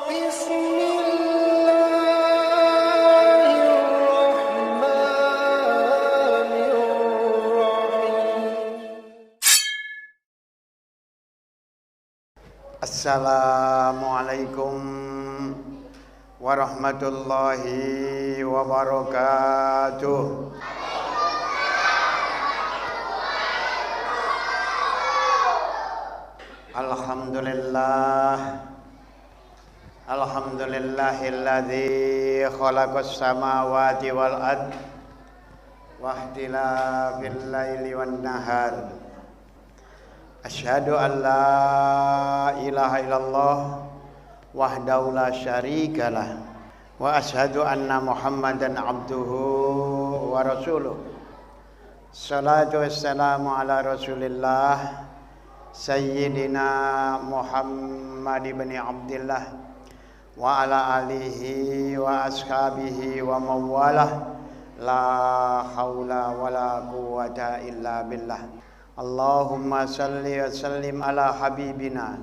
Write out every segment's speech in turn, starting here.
Assalamualaikum warahmatullahi wabarakatuh. Alhamdulillahilladzi khalaqas samawati wal ard wa ihtilafil laili wan nahar. Asyhadu an la ilaha illallah wahdahu la syarikalah wa asyhadu anna Muhammadan abduhu wa rasuluh. Salatu wassalamu ala Rasulillah Sayyidina Muhammad ibn Abdillah wa ala alihi wa ashabihi wa mawalah. La haula wa la quwwata illa billah. Allahumma salli wa sallim ala habibina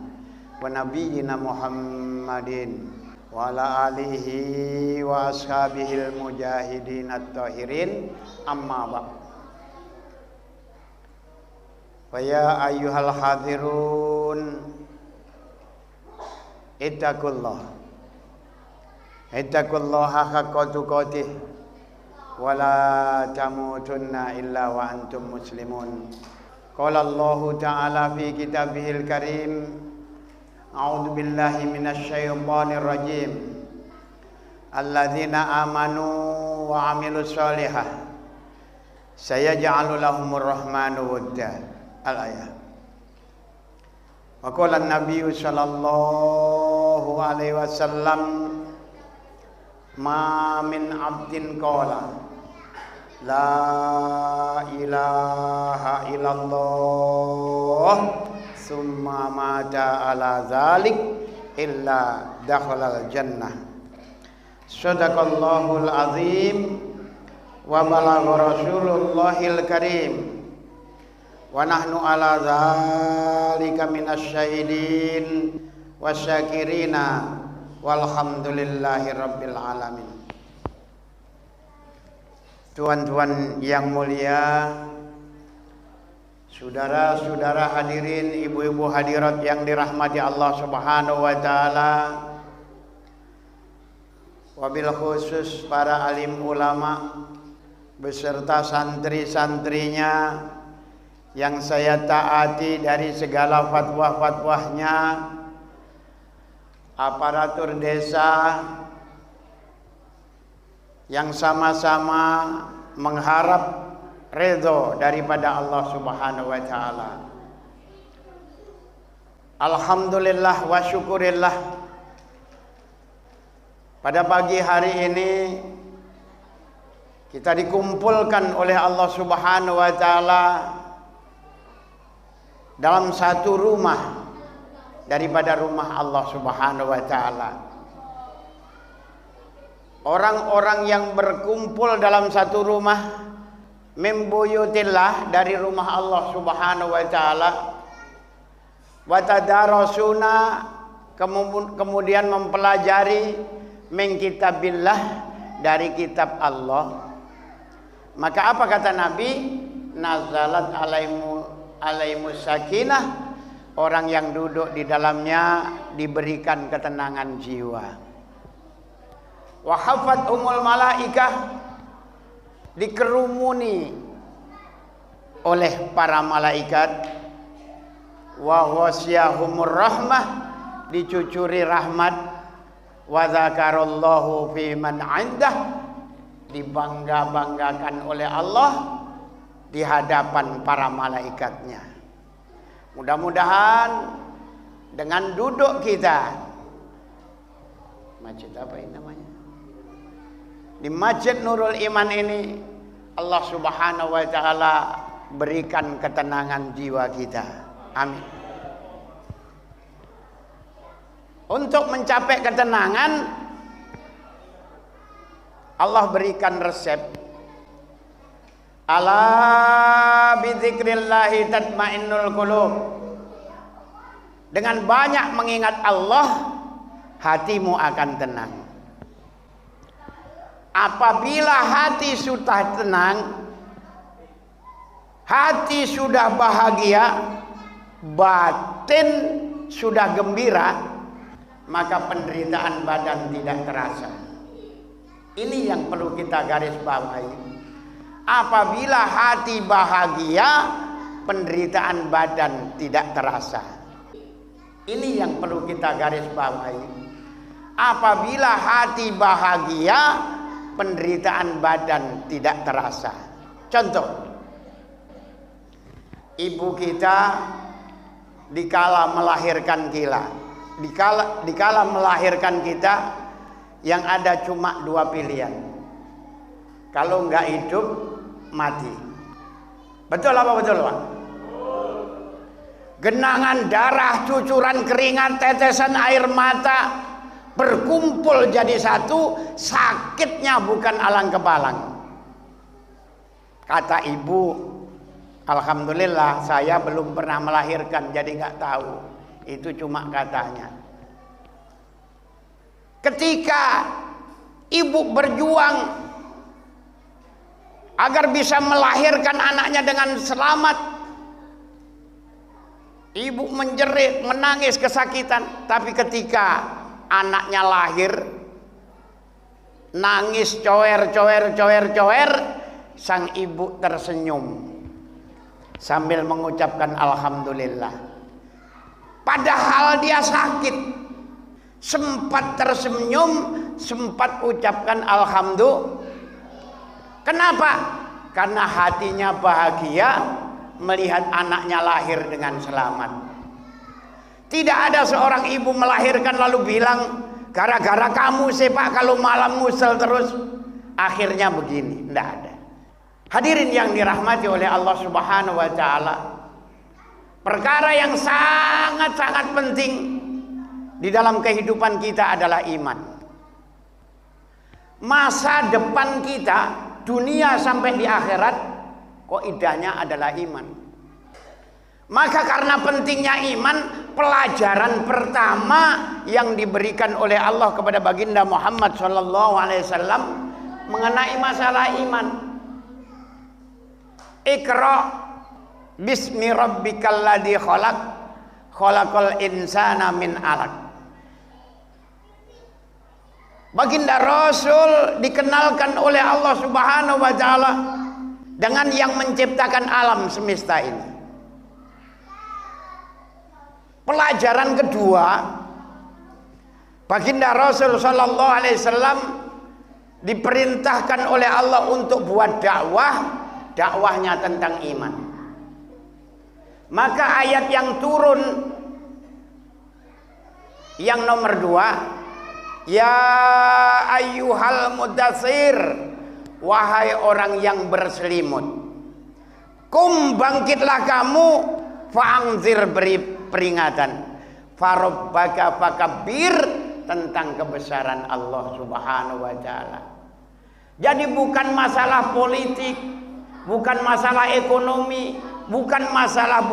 wa nabiyyina Muhammadin wa ala alihi wa ashabihil mujahidin at-tahirin, amma ba'd. Wa ya ayyuhal hadirun ittaqullaha haqqa tuqatih wa la tamutunna illa wa antum muslimun. Qala Allah Ta'ala fi kitabihil karim, a'udzu billahi minasy syaithanir rajim. Alladzina amanu wa 'amilus shalihat sayaj'alu lahumur rahmanu wadda. Al-ayah. Wa qala an-nabiy sallallahu alaihi wasallam, ma min 'abdin qala la ilaha illallah summa mata ala zalik illa dakhalal jannah. Sadaqallahul azim wa balagha rasulullahil karim wa nahnu ala zalika minasyahidin wasyakirina walhamdulillahi rabbil alamin. Tuan-tuan yang mulia, saudara-saudara hadirin, ibu-ibu hadirat yang dirahmati Allah Subhanahu wa taala, wabil khusus para alim ulama beserta santri-santrinya yang saya taati dari segala fatwa-fatwanya, aparatur desa yang sama-sama mengharap ridho daripada Allah Subhanahu wa taala. Alhamdulillah wa syukurillah, pada pagi hari ini kita dikumpulkan oleh Allah Subhanahu wa taala dalam satu rumah daripada rumah Allah Subhanahu wa taala. Orang-orang yang berkumpul dalam satu rumah, membuyutillah, dari rumah Allah Subhanahu wa taala, wa tadarasuna, kemudian mempelajari min kitabillah, dari kitab Allah. Maka apa kata Nabi? Nazalat alaimus sakinah, orang yang duduk di dalamnya diberikan ketenangan jiwa. Wa hafat umul malaikah, dikerumuni oleh para malaikat. Wa ghasyahumur rahmah, dicucuri rahmat. Wa dzakarallahu fi man 'indah, dibangga-banggakan oleh Allah di hadapan para malaikatnya. Mudah-mudahan dengan duduk kita, masjid apa ini namanya, di Masjid Nurul Iman ini, Allah Subhanahu wa taala berikan ketenangan jiwa kita. Amin. Untuk mencapai ketenangan, Allah berikan resep. Ala bidzikrillahi tatmainnul qulub. Dengan banyak mengingat Allah, hatimu akan tenang. Apabila hati sudah tenang, hati sudah bahagia, batin sudah gembira, maka penderitaan badan tidak terasa. Ini yang perlu kita garis bawahi. Apabila hati bahagia, penderitaan badan tidak terasa. Ini yang perlu kita garis bawahi. Apabila hati bahagia, penderitaan badan tidak terasa. Contoh, ibu kita dikala melahirkan dikala melahirkan kita, yang ada cuma dua pilihan. Kalau enggak hidup, mati. Betul apa betul, Pak? Genangan darah, cucuran keringat, tetesan air mata berkumpul jadi satu, sakitnya bukan alang-kepalang. Kata ibu, alhamdulillah saya belum pernah melahirkan, jadi nggak tahu. Itu cuma katanya. Ketika ibu berjuang agar bisa melahirkan anaknya dengan selamat, ibu menjerit, menangis kesakitan. Tapi ketika anaknya lahir, nangis coer, sang ibu tersenyum sambil mengucapkan alhamdulillah. Padahal dia sakit, sempat tersenyum, sempat ucapkan alhamdulillah. Kenapa? Karena hatinya bahagia melihat anaknya lahir dengan selamat. Tidak ada seorang ibu melahirkan lalu bilang, gara-gara kamu sih Pak kalau malam musel terus akhirnya begini. Tidak ada. Hadirin yang dirahmati oleh Allah Subhanahu wa taala, perkara yang sangat-sangat penting di dalam kehidupan kita adalah iman. Masa depan kita, dunia sampai di akhirat, kaidahnya adalah iman. Maka karena pentingnya iman, pelajaran pertama yang diberikan oleh Allah kepada baginda Muhammad SAW mengenai masalah iman. Iqra bismi rabbikal ladzi khalaq, khalaqal insana min 'alaq. Baginda Rasul dikenalkan oleh Allah Subhanahu wa taala dengan yang menciptakan alam semesta ini. Pelajaran kedua, baginda Rasul sallallahu alaihi wasallam diperintahkan oleh Allah untuk buat dakwahnya tentang iman. Maka ayat yang turun yang nomor 2, ya ayyuhal mudatsir, wahai orang yang berselimut, kum bangkitlah kamu, fa'angzir, beri peringatan, farabbaka fakabbir, tentang kebesaran Allah Subhanahu wa taala. Jadi bukan masalah politik, bukan masalah ekonomi, bukan masalah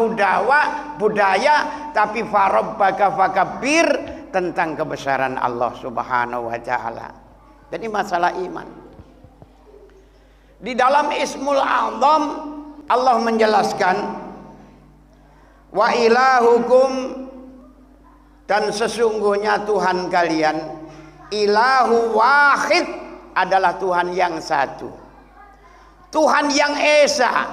budaya, tapi farabbaka fakabbir, tentang kebesaran Allah Subhanahu wa taala. Jadi masalah iman. Di dalam Ismul A'zam Allah menjelaskan, wa ilahukum, dan sesungguhnya Tuhan kalian, ilahu wahid, adalah Tuhan yang satu, Tuhan yang esa,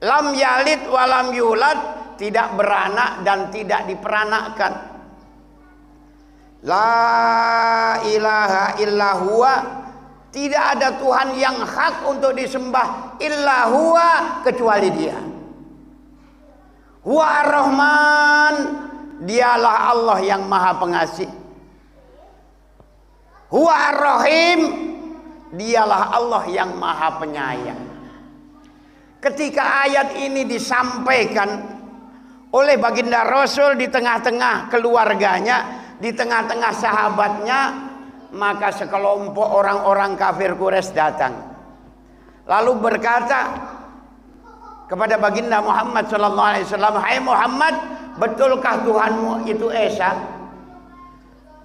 lam yalid walam yulad, tidak beranak dan tidak diperanakkan. La ilaha illa huwa, tidak ada Tuhan yang hak untuk disembah illa huwa, kecuali Dia. Huwa ar-Rahman, Dialah Allah yang Maha Pengasih. Huwa ar-Rahim, Dialah Allah yang Maha Penyayang. Ketika ayat ini disampaikan oleh baginda Rasul di tengah-tengah keluarganya, di tengah-tengah sahabatnya, maka sekelompok orang-orang kafir Quraisy datang lalu berkata kepada baginda Muhammad sallallahu alaihi wasallam, hai Muhammad, betulkah Tuhanmu itu esa?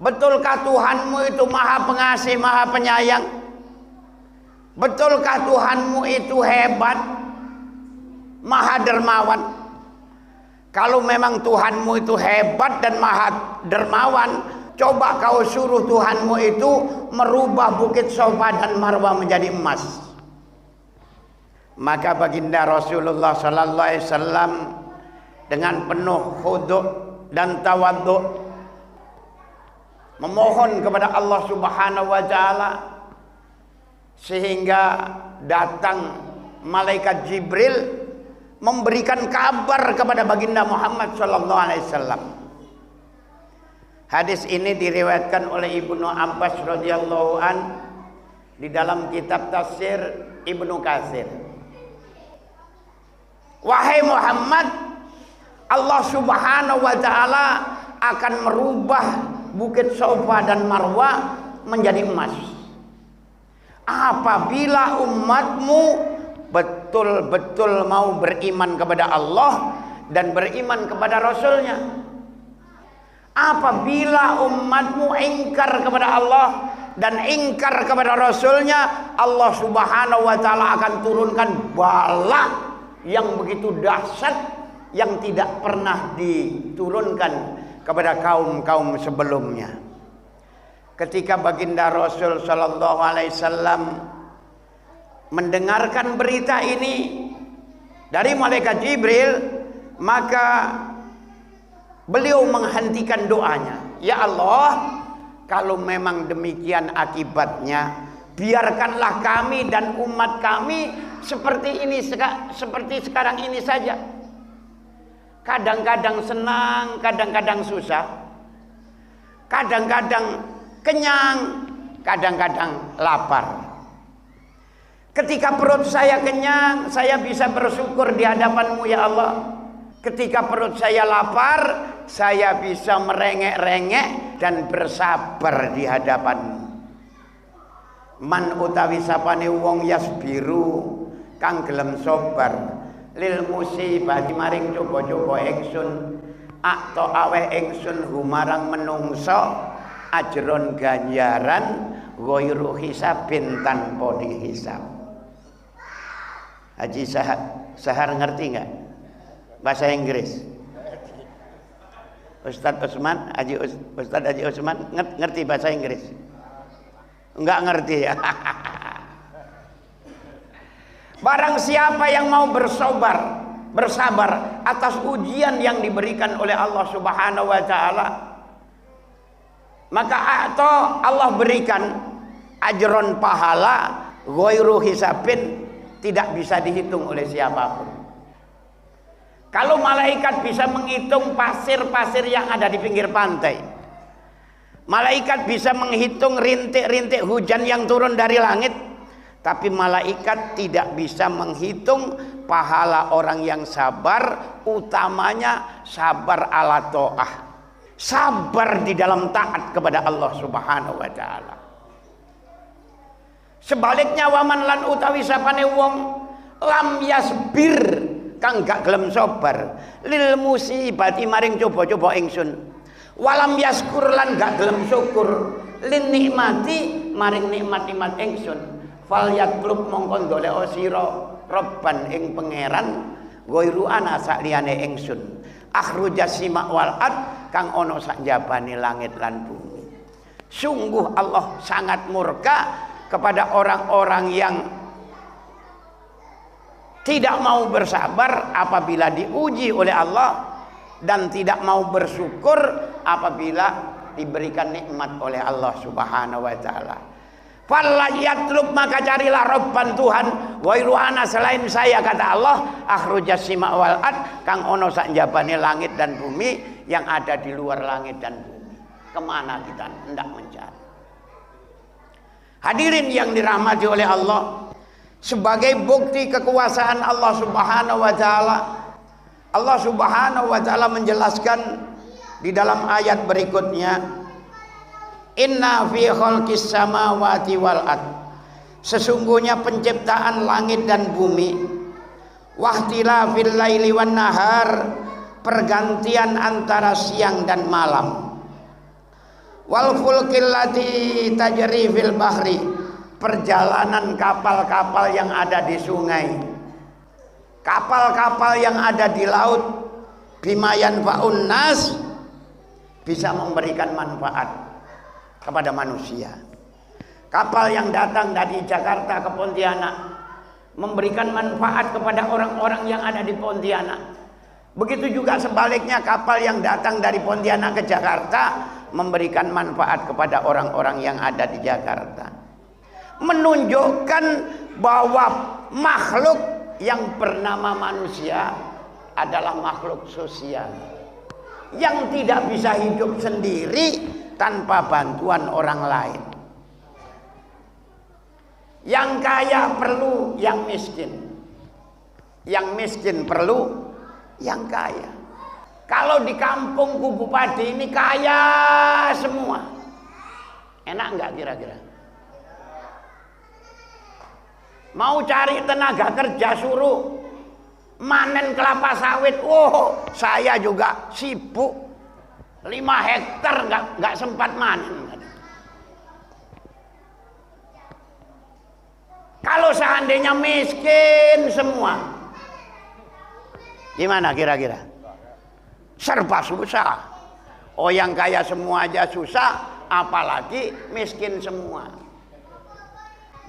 Betulkah Tuhanmu itu maha pengasih, maha penyayang? Betulkah Tuhanmu itu hebat, maha dermawan? Kalau memang Tuhanmu itu hebat dan maha dermawan, coba kau suruh Tuhanmu itu merubah bukit Safa dan Marwah menjadi emas. Maka baginda Rasulullah sallallahu alaihi wasallam dengan penuh khudu' dan tawadhu memohon kepada Allah Subhanahu wa taala, sehingga datang malaikat Jibril memberikan kabar kepada baginda Muhammad sallallahu alaihi wasallam. Hadis ini diriwayatkan oleh Ibnu Abbas radhiyallahu an di dalam kitab tafsir Ibnu Katsir. Wahai Muhammad, Allah Subhanahu wa taala akan merubah bukit Safa dan Marwah menjadi emas apabila umatmu betul-betul mau beriman kepada Allah dan beriman kepada Rasulnya. Apabila umatmu ingkar kepada Allah dan ingkar kepada Rasulnya, Allah Subhanahu wa taala akan turunkan bala yang begitu dahsyat yang tidak pernah diturunkan kepada kaum-kaum sebelumnya. Ketika baginda Rasul sallallahu alaihi wasallam mendengarkan berita ini dari malaikat Jibril, maka beliau menghentikan doanya. Ya Allah, kalau memang demikian akibatnya, biarkanlah kami dan umat kami seperti sekarang ini saja. Kadang-kadang senang, kadang-kadang susah. Kadang-kadang kenyang, kadang-kadang lapar. Ketika perut saya kenyang, saya bisa bersyukur di hadapan-Mu ya Allah. Ketika perut saya lapar, saya bisa merengek-rengek dan bersabar di hadapan-Mu. Man utawi sapane wong yasbiru kang gelem sabar lil musibah maring coba-coba ingsun akto aweh ingsun humarang menungso ajron ganjaran ghairu hisabin tanpa dihisab. Haji Sahar ngerti nggak bahasa Inggris? Ustadz Haji Usman ngerti bahasa Inggris? Enggak ngerti ya. Barang siapa yang mau bersabar atas ujian yang diberikan oleh Allah Subhanahu wa taala, maka Allah berikan ajron pahala ghairu hisabin, tidak bisa dihitung oleh siapapun. Kalau malaikat bisa menghitung pasir-pasir yang ada di pinggir pantai, malaikat bisa menghitung rintik-rintik hujan yang turun dari langit, tapi malaikat tidak bisa menghitung pahala orang yang sabar, utamanya sabar ala ta'ah, sabar di dalam taat kepada Allah Subhanahu wa taala. Sebaliknya waman lan utawi sapane wong lam yasbir kang gak gelem sabar lil musibati maring coba-coba ingsun, walam yaskur lan gak gelem syukur lin nikmati maring nikmat-nikmat ingsun, fal yatlub mongkon golek sira robban ing pangeran ghairu ana sakliyane ingsun akhrujas sima wal ad kang ana sak njabane langit lan bumi. Sungguh Allah sangat murka kepada orang-orang yang tidak mau bersabar apabila diuji oleh Allah dan tidak mau bersyukur apabila diberikan nikmat oleh Allah Subhanahu wa taala. Fallayatlub, maka carilah robban Tuhan wairu ana selain saya, kata Allah, akhrujas sima wal ad kang ono sak njabane langit dan bumi, yang ada di luar langit dan bumi. Kemana kita hendak mencari? Hadirin yang dirahmati oleh Allah, sebagai bukti kekuasaan Allah Subhanahu wa taala, Allah Subhanahu wa taala menjelaskan di dalam ayat berikutnya, inna fi khalqis samawati wal ard, sesungguhnya penciptaan langit dan bumi, wahtilafil laili wan nahar, pergantian antara siang dan malam, Wal fulkil lati tajri fil bahri, perjalanan kapal-kapal yang ada di sungai, kapal-kapal yang ada di laut, bimayan fa'un nas, bisa memberikan manfaat kepada manusia. Kapal yang datang dari Jakarta ke Pontianak memberikan manfaat kepada orang-orang yang ada di Pontianak. Begitu juga sebaliknya, kapal yang datang dari Pontianak ke Jakarta memberikan manfaat kepada orang-orang yang ada di Jakarta. Menunjukkan bahwa makhluk yang bernama manusia adalah makhluk sosial yang tidak bisa hidup sendiri tanpa bantuan orang lain. Yang kaya perlu yang miskin, yang miskin perlu yang kaya. Kalau di kampung Kubu Padi ini kaya semua, enak nggak kira-kira? Mau cari tenaga kerja suruh manen kelapa sawit, saya juga sibuk 5 hektar nggak sempat manen. Kalau seandainya miskin semua, gimana kira-kira? Serba susah. Oh, yang kaya semua aja susah, apalagi miskin semua.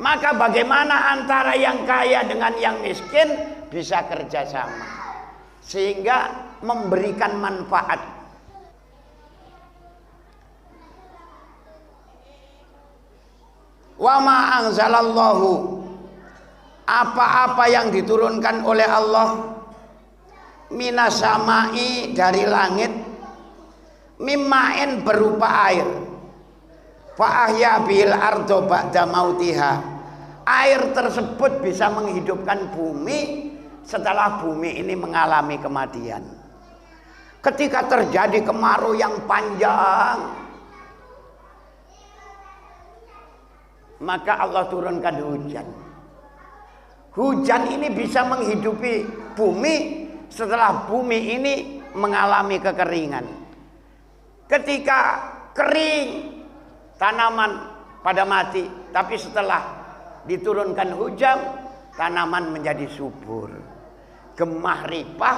Maka bagaimana antara yang kaya dengan yang miskin bisa kerjasama sehingga memberikan manfaat. Wa ma anzalallahu, apa-apa yang diturunkan oleh Allah, minas samai, dari langit, mimmain, berupa air, fa ahya bil ardo ba'da mautiha, air tersebut bisa menghidupkan bumi setelah bumi ini mengalami kematian. Ketika terjadi kemarau yang panjang, maka Allah turunkan hujan. Hujan ini bisa menghidupi bumi setelah bumi ini mengalami kekeringan. Ketika kering, tanaman pada mati, tapi setelah diturunkan hujan, tanaman menjadi subur. Gemah ripah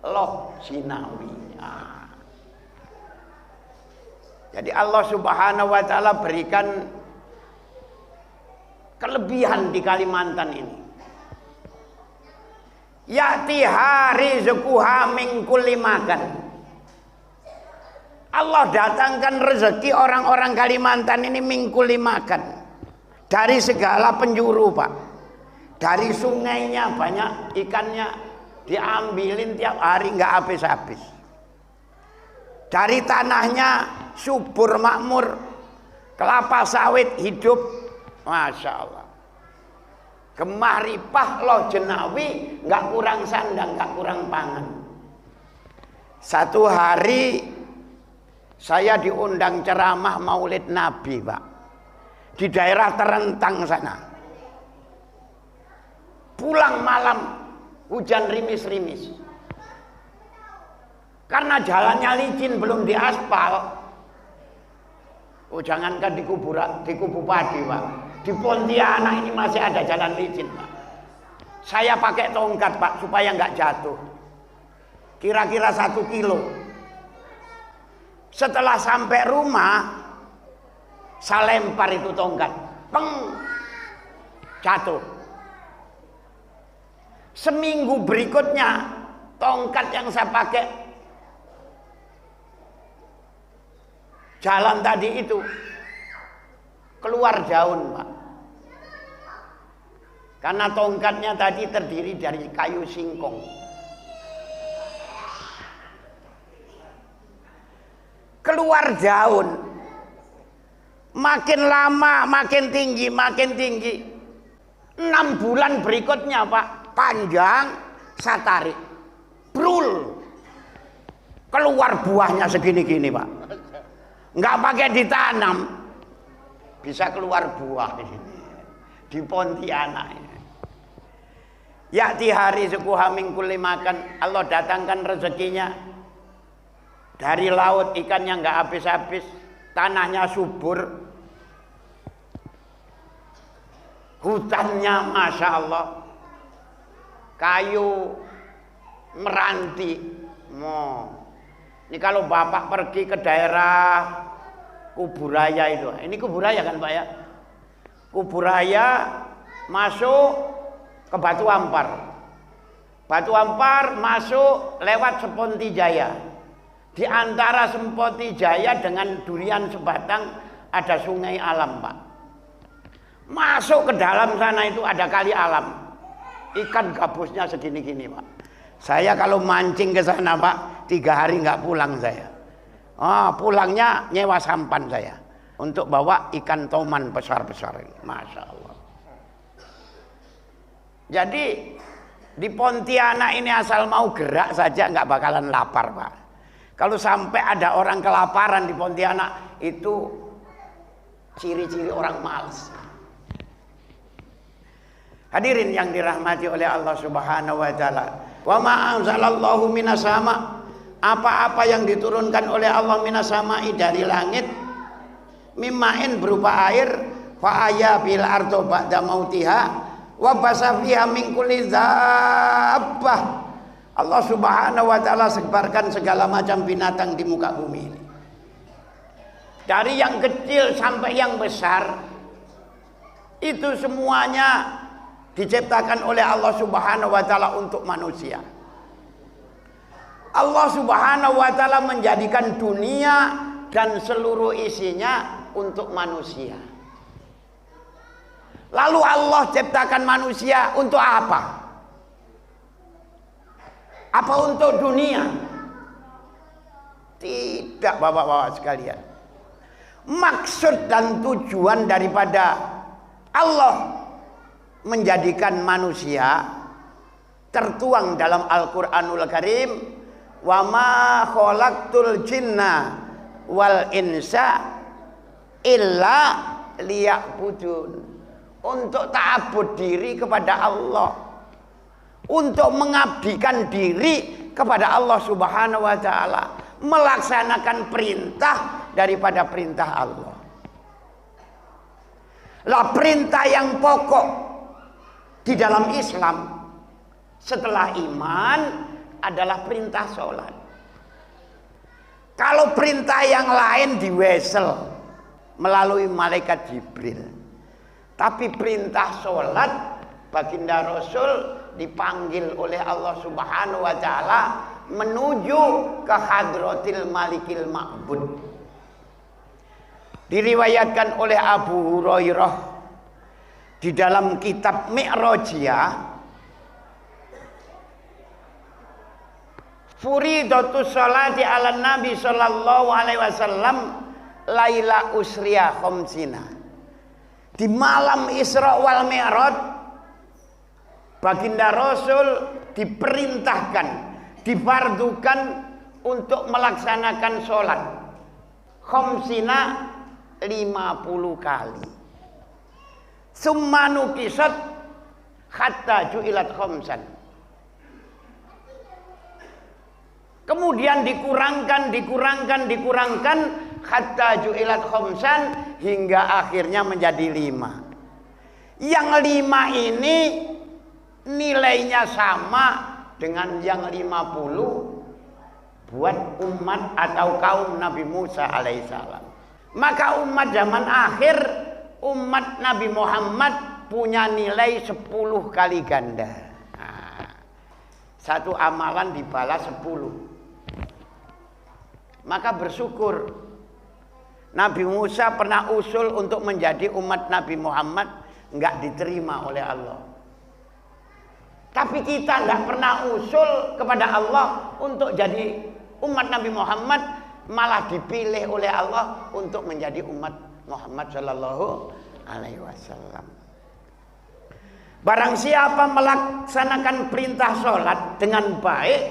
loh sinawi. Jadi Allah Subhanahu wa taala berikan kelebihan di Kalimantan ini. Ya'ti hari rizquha min kulli makan. Allah datangkan rezeki orang-orang Kalimantan ini min kulli makan, dari segala penjuru, Pak. Dari sungainya banyak ikannya, diambilin tiap hari nggak habis-habis. Dari tanahnya subur makmur, kelapa sawit hidup, masya Allah. Gemah ripah loh jenawi, nggak kurang sandang, nggak kurang pangan. Satu hari saya diundang ceramah Maulid Nabi, Pak, di daerah Terentang sana. Pulang malam hujan rimis-rimis. Karena jalannya licin, belum diaspal. Oh, jangankan di Kubu Padi, Pak. Di Pontianak ini masih ada jalan licin, Pak. Saya pakai tongkat, Pak, supaya nggak jatuh. Kira-kira 1 kilo. Setelah sampai rumah, saya lempar itu tongkat. Peng! Jatuh. Seminggu berikutnya, tongkat yang saya pakai jalan tadi itu keluar daun, Pak. Karena tongkatnya tadi terdiri dari kayu singkong. Keluar daun. Makin lama makin tinggi, makin tinggi. 6 bulan berikutnya, Pak, panjang, saya tarik. Brul. Keluar buahnya segini-gini, Pak. Nggak pakai ditanam, bisa keluar buah di sini, di Pontianak ini. Ya'ti hari sukuha min kulli makan, Allah datangkan rezekinya dari laut, ikannya nggak habis-habis. tanahnya subur, hutannya masya Allah, kayu meranti. Ini kalau bapak pergi ke daerah Kuburaya itu, ini Kuburaya kan Pak ya? Kuburaya masuk ke Batu Ampar. Batu Ampar masuk lewat Sepontijaya. Di antara Sepontijaya dengan Durian Sebatang ada Sungai Alam Pak. Masuk ke dalam sana itu ada Kali Alam. Ikan gabusnya segini-gini Pak. Saya kalau mancing ke sana Pak, 3 hari nggak pulang saya. Pulangnya nyewa sampan saya untuk bawa ikan toman besar-besar. Masya Allah. Jadi di Pontianak ini asal mau gerak saja nggak bakalan lapar Pak. Kalau sampai ada orang kelaparan di Pontianak, itu ciri-ciri orang malas. Hadirin yang dirahmati oleh Allah Subhanahu wa taala. Wa ma anzalallahu minas sama, apa-apa yang diturunkan oleh Allah minas sama'i dari langit, mimmain berupa air, fa aya bil ardo ba'da mautiha wa basafiha min kulli dabbah. Allah Subhanahu wa taala sebarkan segala macam binatang di muka bumi ini. Dari yang kecil sampai yang besar, itu semuanya diciptakan oleh Allah Subhanahu wa taala untuk manusia. Allah Subhanahu wa taala menjadikan dunia dan seluruh isinya untuk manusia. Lalu Allah ciptakan manusia untuk apa? Apa untuk dunia? Tidak bapak-bapak sekalian. Maksud dan tujuan daripada Allah menjadikan manusia tertuang dalam Al-Quranul Karim, wa ma khalaqtul jinna wal insa illa liya'budun. Untuk ta'abbud diri kepada Allah, untuk mengabdikan diri kepada Allah Subhanahu wa taala, melaksanakan perintah daripada perintah Allah. Lah perintah yang pokok di dalam Islam setelah iman adalah perintah sholat. Kalau perintah yang lain diwesel melalui malaikat Jibril, tapi perintah sholat baginda Rasul dipanggil oleh Allah Subhanahu wa taala menuju ke hadratil malikil ma'bud. Diriwayatkan oleh Abu Hurairah di dalam kitab Mi'rajiyah, furidatus sholati ala nabi sallallahu alaihi wasallam laila usriya khamsina. Di malam Isra wal Mi'raj, baginda Rasul diperintahkan, difardukan untuk melaksanakan sholat khamsina 50 kali. Summa nukisat hatta ju'ilat khamsan. Kemudian dikurangkan hatta ju'ilat khamsan hingga akhirnya menjadi 5. Yang 5 ini nilainya sama dengan yang 50 buat umat atau kaum Nabi Musa alaihissalam. Maka umat zaman akhir, umat Nabi Muhammad punya nilai 10 kali ganda. Satu amalan dibalas 10. Maka bersyukur. Nabi Musa pernah usul untuk menjadi umat Nabi Muhammad, enggak diterima oleh Allah. Tapi kita enggak pernah usul kepada Allah untuk jadi umat Nabi Muhammad, malah dipilih oleh Allah untuk menjadi umat Muhammad sallallahu alaihi wasallam. Barang siapa melaksanakan perintah sholat dengan baik,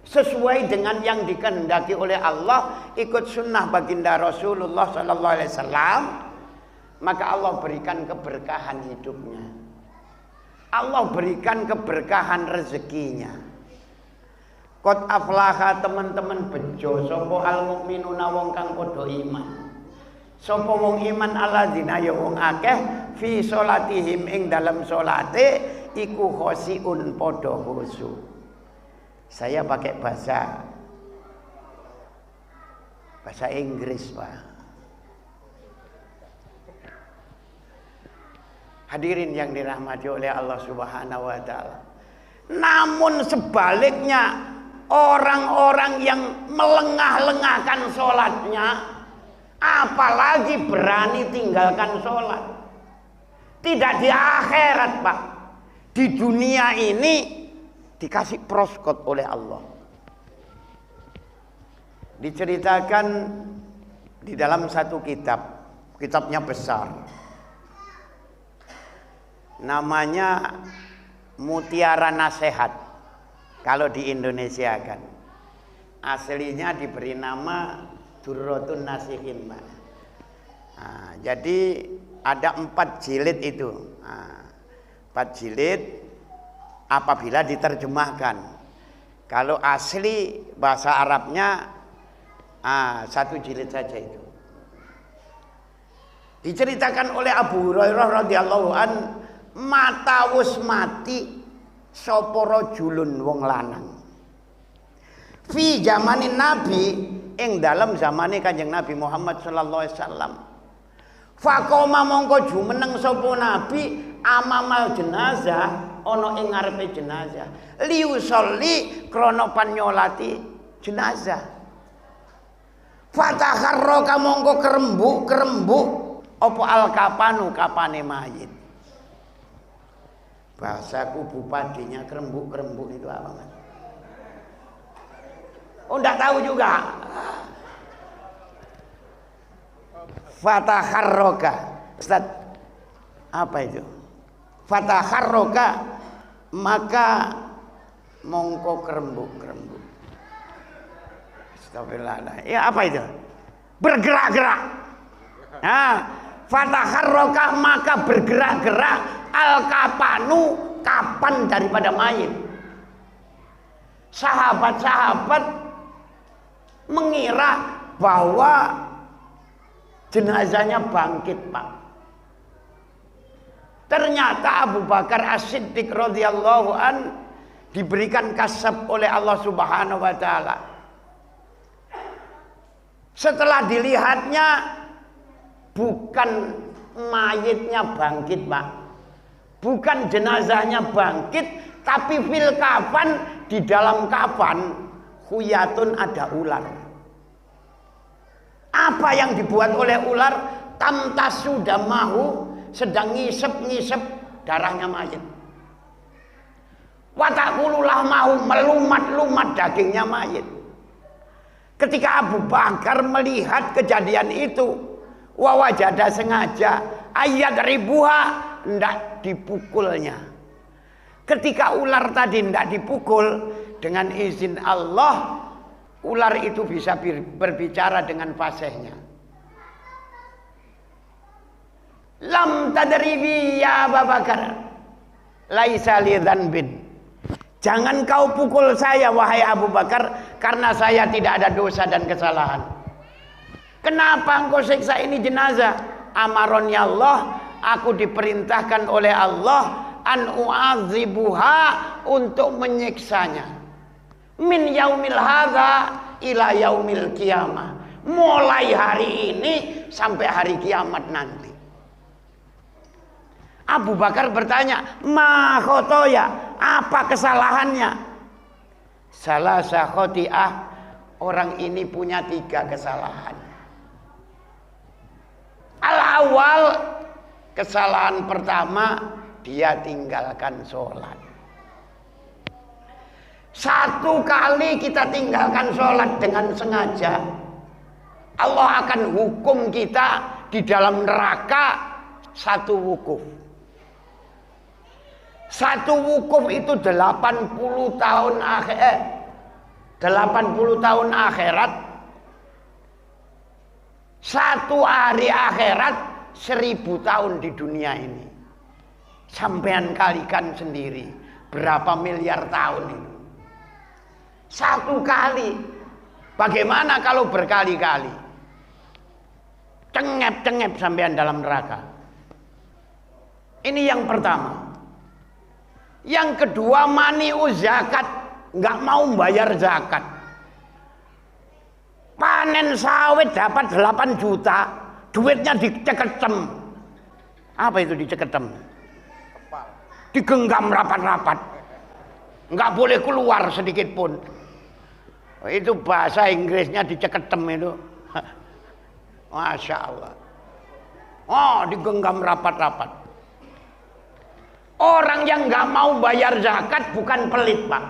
sesuai dengan yang dikehendaki oleh Allah, ikut sunnah baginda Rasulullah sallallahu alaihi wasallam, maka Allah berikan keberkahan hidupnya. Allah berikan keberkahan rezekinya. Qad aflaha, teman-teman bejo sapa al mukminuna wong kang padha iman. Sapa wong iman alladzina ya wong akeh fi sholatihim ing dalam salate iku khosiun padha khusyuk. Saya pakai bahasa Inggris, Pak. Hadirin yang dirahmati oleh Allah Subhanahu wa taala. Namun sebaliknya, orang-orang yang melengah-lengahkan sholatnya, apalagi berani tinggalkan sholat. Tidak di akhirat, Pak. Di dunia ini dikasih proskot oleh Allah. Diceritakan di dalam satu kitab, kitabnya besar. Namanya Mutiara Nasihat. Kalau di Indonesia kan aslinya diberi nama Durratun Nasihin. Nah, jadi ada 4 jilid itu. Nah, 4 jilid apabila diterjemahkan. Kalau asli bahasa Arabnya 1 jilid saja itu. Diceritakan oleh Abu Hurairah radhiyallahu an, mata wis mati sapa rajulun wong lanang fi zamanin nabi ing dalam zamane Kanjeng Nabi Muhammad sallallahu alaihi wasallam. Faqoma mongko jumeneng sapa nabi amamal jenazah ana ing ngarepe jenazah liusolli krana panyolati jenazah. Fatakharraka mongko kerembuk apa alkapanu kapane mayit. Bahasaku bupatinya kerembuk itu apa, Mas? Oh, enggak tahu juga. Fatakharraka. Ustaz, apa itu? Fatakharraka maka mongko kerembuk. Astagfirullah. Ya apa itu? Bergerak-gerak. Nah, fatakharraka maka bergerak-gerak al-kapanu kapan daripada mayit. Sahabat-sahabat mengira bahwa jenazahnya bangkit, Pak. Ternyata Abu Bakar As-Siddiq radhiyallahu an diberikan kasab oleh Allah Subhanahu wa taala. Setelah dilihatnya bukan mayitnya bangkit, Pak. Bukan jenazahnya bangkit, tapi fil kafan, di dalam kafan khuyatun ada ular. Apa yang dibuat oleh ular? Tamtasu damahu, sedang ngisep darahnya mayit. Watakululah mahu, melumat-lumat dagingnya mayit. Ketika Abu Bakar melihat kejadian itu, wawajada sengaja ayat ribuha, hendak dipukulnya. Ketika ular tadi hendak dipukul, dengan izin Allah ular itu bisa berbicara dengan fasihnya. Lam tadribi ya Abu Bakar, laisa li dzanbin. Jangan kau pukul saya wahai Abu Bakar, karena saya tidak ada dosa dan kesalahan. Kenapa engkau siksa ini jenazah? Amaroni Allah, aku diperintahkan oleh Allah an u'adzibuha, untuk menyiksanya. Min yaumil hadza ila yaumil qiyamah. Mulai hari ini sampai hari kiamat nanti. Abu Bakar bertanya, ma khotoya, apa kesalahannya? Salasa khoti'ah, orang ini punya 3 kesalahan. Al-awwal, kesalahan pertama, dia tinggalkan sholat. 1 kali kita tinggalkan sholat dengan sengaja, Allah akan hukum kita di dalam neraka 1 wukuf. 1 wukuf itu 80 tahun 80 tahun akhirat. 1 hari akhirat 1000 tahun di dunia ini. Sampean kalikan sendiri berapa miliar tahun itu. 1 kali. Bagaimana kalau berkali-kali? cengep-cengep sampean dalam neraka. Ini yang pertama. Yang kedua, mani'u zakat, nggak mau bayar zakat. Panen sawit dapat 8 juta, duitnya diceketem. Apa itu diceketem? Digenggam rapat-rapat. Nggak boleh keluar sedikit pun. Itu bahasa Inggrisnya diceketem itu. Masya Allah. Oh, digenggam rapat-rapat. Orang yang nggak mau bayar zakat bukan pelit, Pak,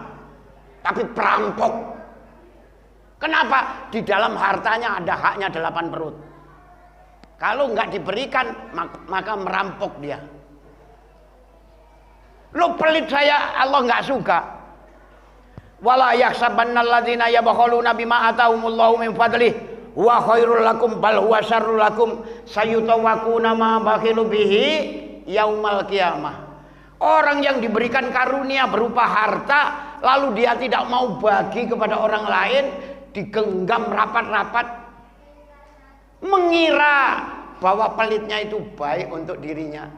tapi perampok. Kenapa? Di dalam hartanya ada haknya 8 perut. Kalau nggak diberikan, maka merampok dia. Lo pelit saya, Allah nggak suka. Wala yahsabanna alladzina yabkhaluna bima atahumullahu min fadlih wa khairul lakum bal huwa syarrul lakum sayutawaquna ma bakhilu bihi yaumal qiyamah. Orang yang diberikan karunia berupa harta lalu dia tidak mau bagi kepada orang lain, digenggam rapat-rapat, mengira bahwa pelitnya itu baik untuk dirinya.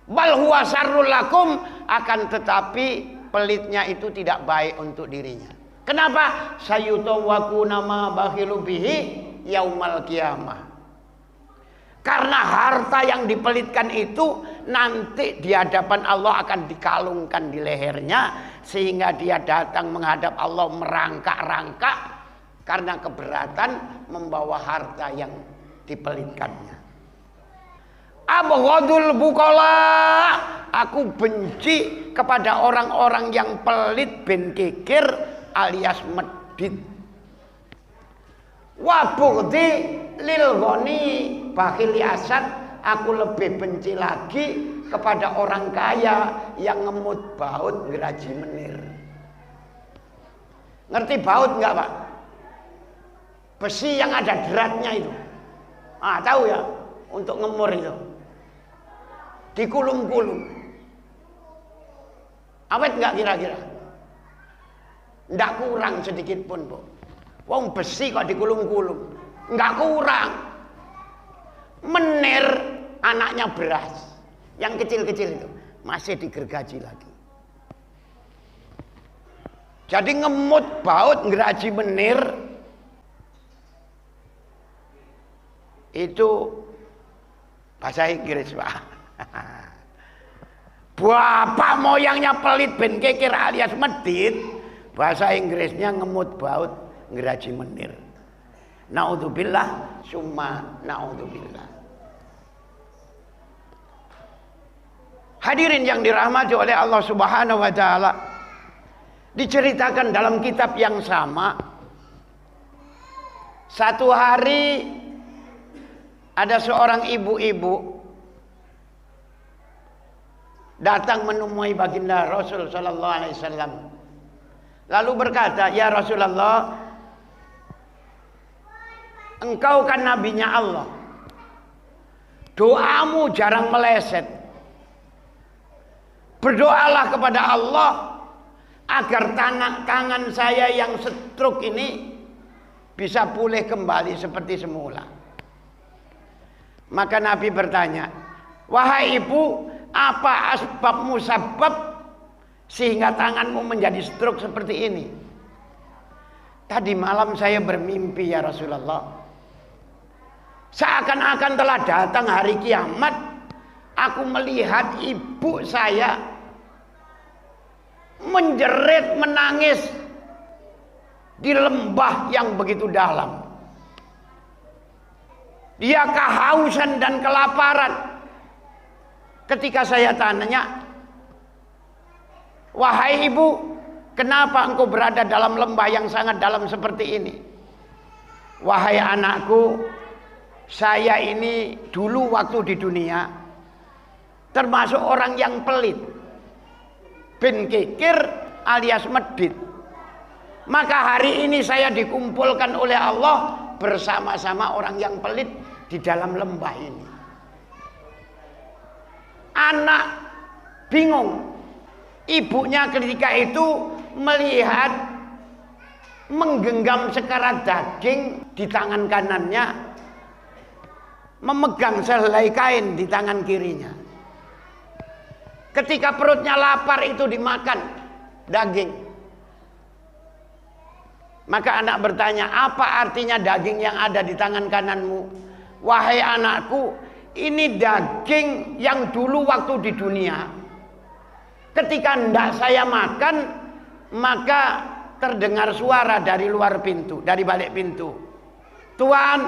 Bal huwa syarrul lakum, akan tetapi pelitnya itu tidak baik untuk dirinya. Kenapa? Sayutawaquna ma bakhilu bihi yaumal qiyamah. Karena harta yang dipelitkan itu nanti di hadapan Allah akan dikalungkan di lehernya, sehingga dia datang menghadap Allah merangkak-rangkak karena keberatan membawa harta yang dipelitkannya. Abghadul buqala, aku benci kepada orang-orang yang pelit bin kikir alias medit. Wa bughdi lil ghani bakhil asad, aku lebih benci lagi kepada orang kaya yang ngemut baut ngeraji menir. Ngerti baut enggak, Pak? Besi yang ada deratnya itu. Ah, tahu ya, untuk ngemur itu. Dikulum-kulum. Awet enggak kira-kira? Enggak kurang sedikit pun, Bu. Wong besi kok dikulum-kulum. Enggak kurang. Menir anaknya beras, yang kecil-kecil itu masih digergaji lagi. Jadi ngemut baut ngeraji menir itu bahasa Inggris, Pak. Bapak moyangnya pelit ben kekir alias medit, bahasa Inggrisnya ngemut baut ngeraji menir. Naudzubillah summa naudzubillah. Hadirin yang dirahmati oleh Allah Subhanahu wa taala, diceritakan dalam kitab yang sama, satu hari ada seorang ibu-ibu datang menemui baginda Rasul sallallahu alaihi wasallam. Lalu berkata, "Ya Rasulullah, engkau kan nabinya Allah. Doamu jarang meleset. Berdoalah kepada Allah agar tangan saya yang stroke ini bisa pulih kembali seperti semula." Maka Nabi bertanya, "Wahai ibu, apa asbab musabab sehingga tanganmu menjadi stroke seperti ini?" "Tadi malam saya bermimpi ya Rasulullah. Seakan-akan telah datang hari kiamat, aku melihat ibu saya menjerit menangis di lembah yang begitu dalam. Dia kehausan dan kelaparan. Ketika saya tanya, 'Wahai ibu, kenapa engkau berada dalam lembah yang sangat dalam seperti ini?' 'Wahai anakku, saya ini dulu waktu di dunia termasuk orang yang pelit, bin kikir alias medit. Maka hari ini saya dikumpulkan oleh Allah bersama-sama orang yang pelit di dalam lembah ini.' Anak bingung. Ibunya ketika itu melihat menggenggam sekarat daging di tangan kanannya, memegang sehelai kain di tangan kirinya. Ketika perutnya lapar itu dimakan daging. Maka anak bertanya, apa artinya daging yang ada di tangan kananmu? Wahai anakku, ini daging yang dulu waktu di dunia, ketika hendak saya makan, maka terdengar suara dari luar pintu, dari balik pintu. Tuhan,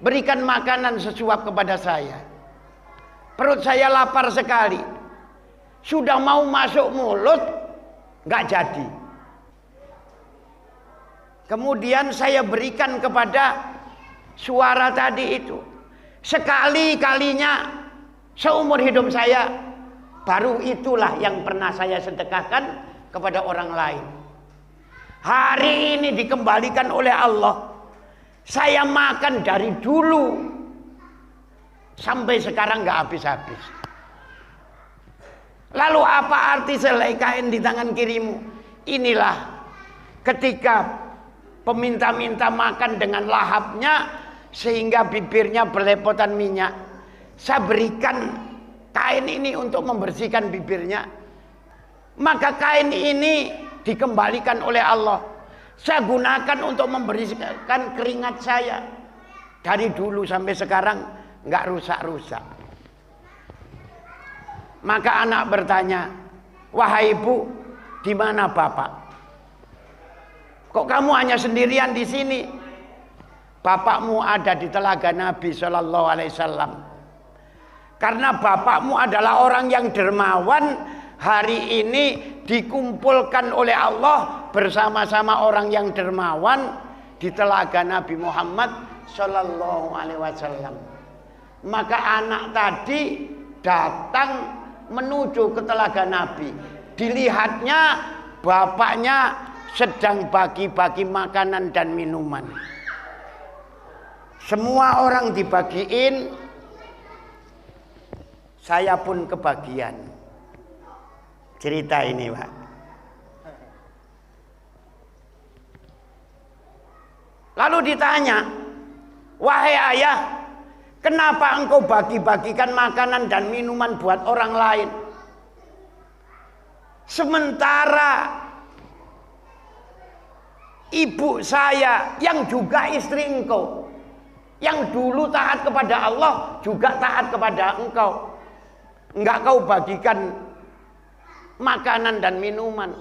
berikan makanan sesuap kepada saya. Perut saya lapar sekali. Sudah mau masuk mulut, nggak jadi. Kemudian saya berikan kepada suara tadi itu. Sekali-kalinya seumur hidup saya, baru itulah yang pernah saya sedekahkan kepada orang lain. Hari ini dikembalikan oleh Allah. Saya makan dari dulu sampai sekarang nggak habis-habis. Lalu apa arti selai kain di tangan kirimu? Inilah ketika peminta-minta makan dengan lahapnya sehingga bibirnya berlepotan minyak. Saya berikan kain ini untuk membersihkan bibirnya. Maka kain ini dikembalikan oleh Allah. Saya gunakan untuk membersihkan keringat saya. Dari dulu sampai sekarang nggak rusak-rusak. Maka anak bertanya, wahai ibu, di mana bapak? Kok kamu hanya sendirian di sini? Bapakmu ada di telaga Nabi Shallallahu Alaihi Wasallam. Karena bapakmu adalah orang yang dermawan, hari ini dikumpulkan oleh Allah bersama-sama orang yang dermawan di telaga Nabi Muhammad Shallallahu Alaihi Wasallam. Maka anak tadi datang menuju ke telaga Nabi. Dilihatnya bapaknya sedang bagi-bagi makanan dan minuman. Semua orang dibagiin, saya pun kebagian. Cerita ini, Pak. Lalu ditanya, wahai ayah, kenapa engkau bagi-bagikan makanan dan minuman buat orang lain? Sementara ibu saya yang juga istri engkau, yang dulu taat kepada Allah juga taat kepada engkau, enggak kau bagikan makanan dan minuman,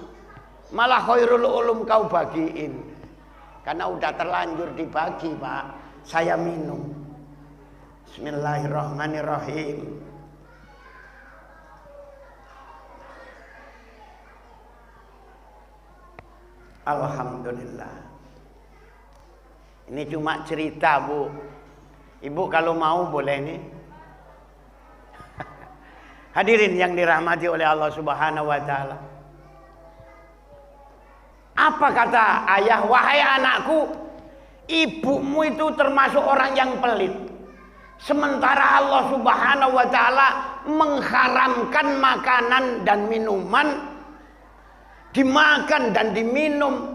malah khairul ulum kau bagiin. Karena udah terlanjur dibagi, Pak, saya minum. Bismillahirrahmanirrahim. Alhamdulillah. Ini cuma cerita, Bu. Ibu kalau mau boleh nih. Hadirin yang dirahmati oleh Allah Subhanahu wa taala. Apa kata ayah? Wahai anakku, ibumu itu termasuk orang yang pelit. Sementara Allah Subhanahu wa taala mengharamkan makanan dan minuman dimakan dan diminum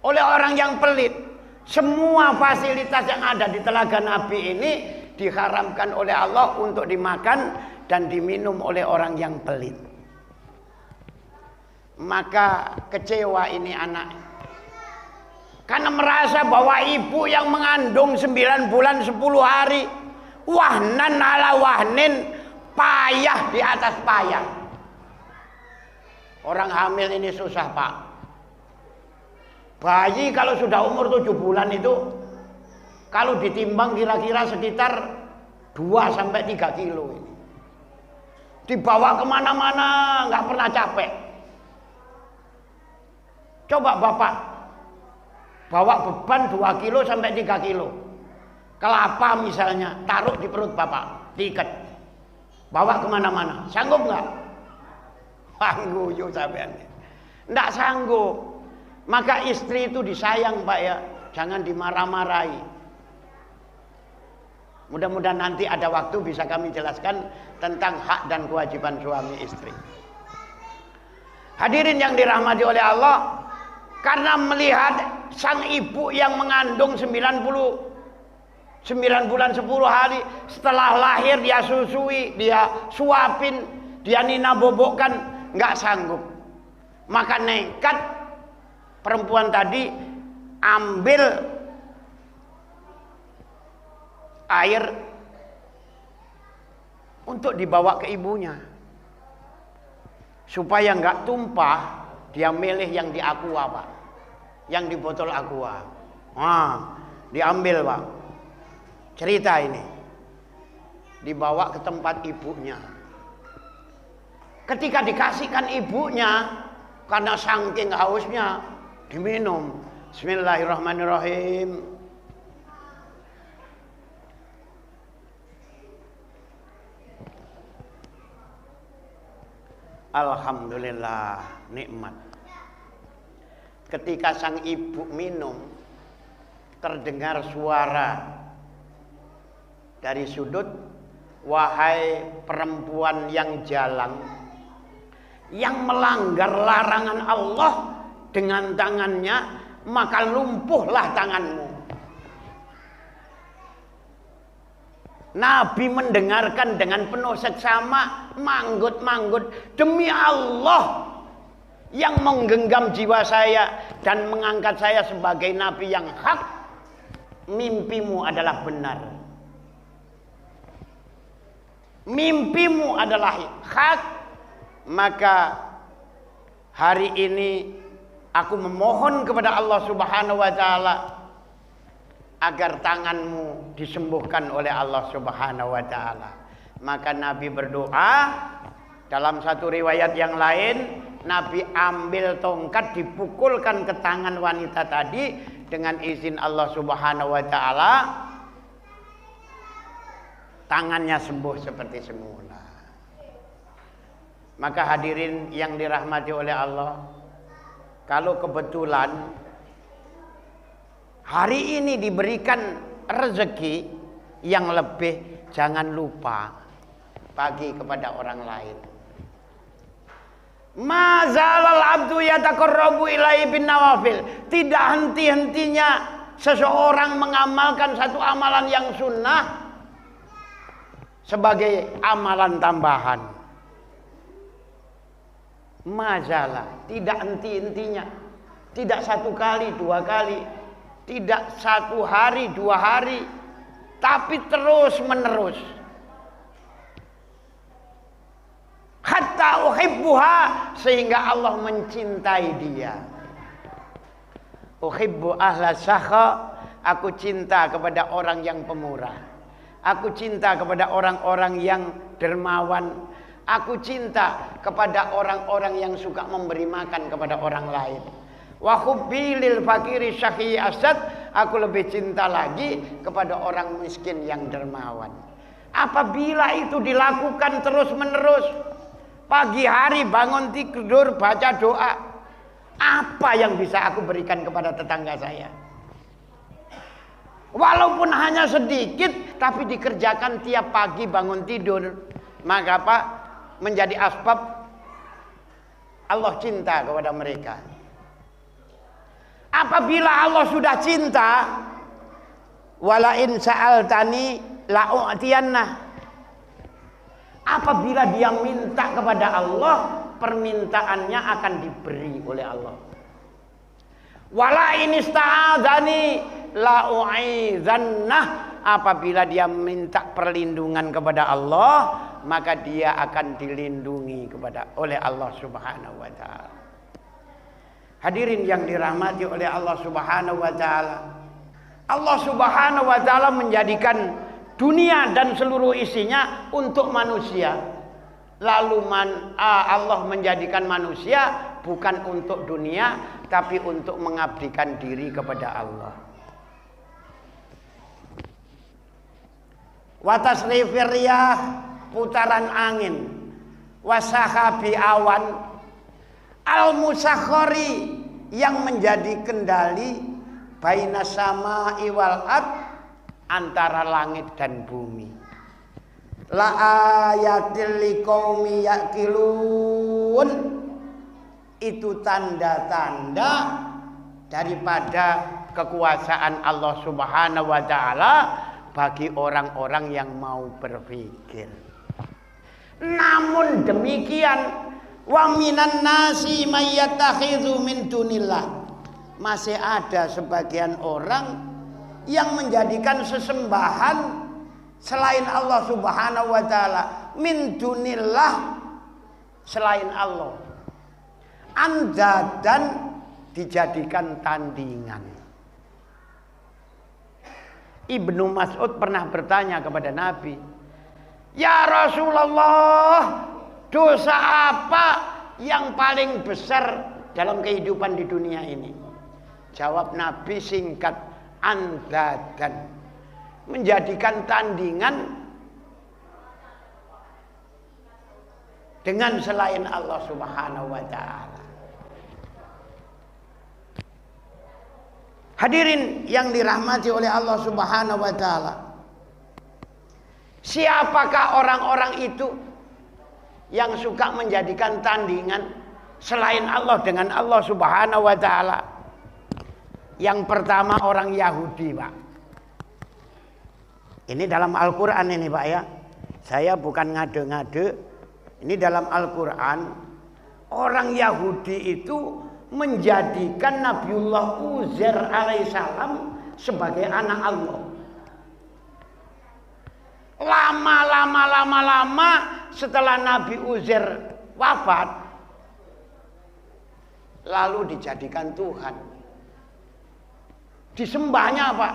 oleh orang yang pelit. Semua fasilitas yang ada di telaga Nabi ini diharamkan oleh Allah untuk dimakan dan diminum oleh orang yang pelit. Maka kecewa ini anak, karena merasa bahwa ibu yang mengandung 9 bulan 10 hari, wahnan ala wahnin, payah di atas payah. Orang hamil ini susah, Pak. Bayi kalau sudah umur 7 bulan itu, kalau ditimbang kira-kira sekitar 2-3 kilo ini. Dibawa kemana-mana nggak pernah capek. Coba Bapak bawa beban 2-3 kilo. Kelapa misalnya, taruh di perut Bapak, diikat. Bawa kemana-mana, sanggup nggak? Sanggup yuk sampean. Nggak sanggup. Maka istri itu disayang, Pak, ya. Jangan dimarah-marahi. Mudah-mudahan nanti ada waktu bisa kami jelaskan tentang hak dan kewajiban suami istri. Hadirin yang dirahmati oleh Allah, karena melihat sang ibu yang mengandung 9 9 bulan 10 hari setelah lahir dia susui, dia suapin, dia nina bobokkan, nggak sanggup. Maka nekat perempuan tadi ambil air untuk dibawa ke ibunya. Supaya nggak tumpah, dia milih yang di aqua, Pak. Yang di botol aqua. Diambil, Pak. Cerita ini. Dibawa ke tempat ibunya. Ketika dikasihkan ibunya, karena saking hausnya, diminum. Bismillahirrahmanirrahim. Alhamdulillah, nikmat. Ketika sang ibu minum, terdengar suara dari sudut, wahai perempuan yang jalang, yang melanggar larangan Allah dengan tangannya, maka lumpuhlah tanganmu. Nabi mendengarkan dengan penuh seksama, manggut-manggut, demi Allah yang menggenggam jiwa saya dan mengangkat saya sebagai nabi yang hak, mimpimu adalah benar. Mimpimu adalah hak. Maka hari ini aku memohon kepada Allah Subhanahu wa taala agar tanganmu disembuhkan oleh Allah Subhanahu wa taala. Maka Nabi berdoa. Dalam satu riwayat yang lain, Nabi ambil tongkat, dipukulkan ke tangan wanita tadi, dengan izin Allah Subhanahu wa taala tangannya sembuh seperti semula. Maka hadirin yang dirahmati oleh Allah, kalau kebetulan hari ini diberikan rezeki yang lebih, jangan lupa bagi kepada orang lain. Mazalal abdu yataqarrabu ilaihi bin nawafil. Tidak henti-hentinya seseorang mengamalkan satu amalan yang sunnah sebagai amalan tambahan. Mazalah, tidak henti-hentinya. Tidak 1 kali, 2 kali, tidak 1 hari, 2 hari, tapi terus menerus. Hatta uhibbuha, sehingga Allah mencintai dia. Uhibbu ahla sakha, aku cinta kepada orang yang pemurah. Aku cinta kepada orang-orang yang dermawan. Aku cinta kepada orang-orang yang suka memberi makan kepada orang lain. Wa hubbi lil fakiri syaqi asad, aku lebih cinta lagi kepada orang miskin yang dermawan. Apabila itu dilakukan terus-menerus, pagi hari bangun tidur baca doa, apa yang bisa aku berikan kepada tetangga saya? Walaupun hanya sedikit, tapi dikerjakan tiap pagi bangun tidur, maka apa? Menjadi asbab Allah cinta kepada mereka. Apabila Allah sudah cinta, wala in sa'altani la'u'tiyanna. Apabila dia minta kepada Allah, permintaannya akan diberi oleh Allah. Wala in ista'adzani la'u'izannah. Apabila dia minta perlindungan kepada Allah, maka dia akan dilindungi oleh Allah Subhanahu wa taala. Hadirin yang dirahmati oleh Allah Subhanahu wa taala. Allah Subhanahu wa taala menjadikan dunia dan seluruh isinya untuk manusia. Lalu Allah menjadikan manusia bukan untuk dunia, tapi untuk mengabdikan diri kepada Allah. Watasrifir riyah, putaran angin, wasahabi awan, al-musakhkhari, yang menjadi kendali baina sama'i wal ard, antara langit dan bumi. La ayatil liqaumi yaqilun, itu tanda-tanda daripada kekuasaan Allah Subhanahu wa taala bagi orang-orang yang mau berpikir. Namun demikian, wa minan nasi may yattakhidhu min dunillah, masih ada sebagian orang yang menjadikan sesembahan selain Allah Subhanahu wa taala, min dunillah, selain Allah, andadan, dijadikan tandingan. Ibnu Mas'ud pernah bertanya kepada Nabi, "Ya Rasulullah, dosa apa yang paling besar dalam kehidupan di dunia ini?" Jawab Nabi singkat, andadan, menjadikan tandingan dengan selain Allah Subhanahu wa taala. Hadirin yang dirahmati oleh Allah Subhanahu wa taala, siapakah orang-orang itu yang suka menjadikan tandingan selain Allah dengan Allah Subhanahu wa taala? Yang pertama orang Yahudi, Pak. Ini dalam Al-Quran ini, Pak, ya. Saya bukan ngade-ngade. Ini dalam Al-Quran. Orang Yahudi itu menjadikan Nabiullah Uzair alaihissalam sebagai anak Allah. Lama setelah Nabi Uzair wafat, lalu dijadikan Tuhan. Disembahnya apa?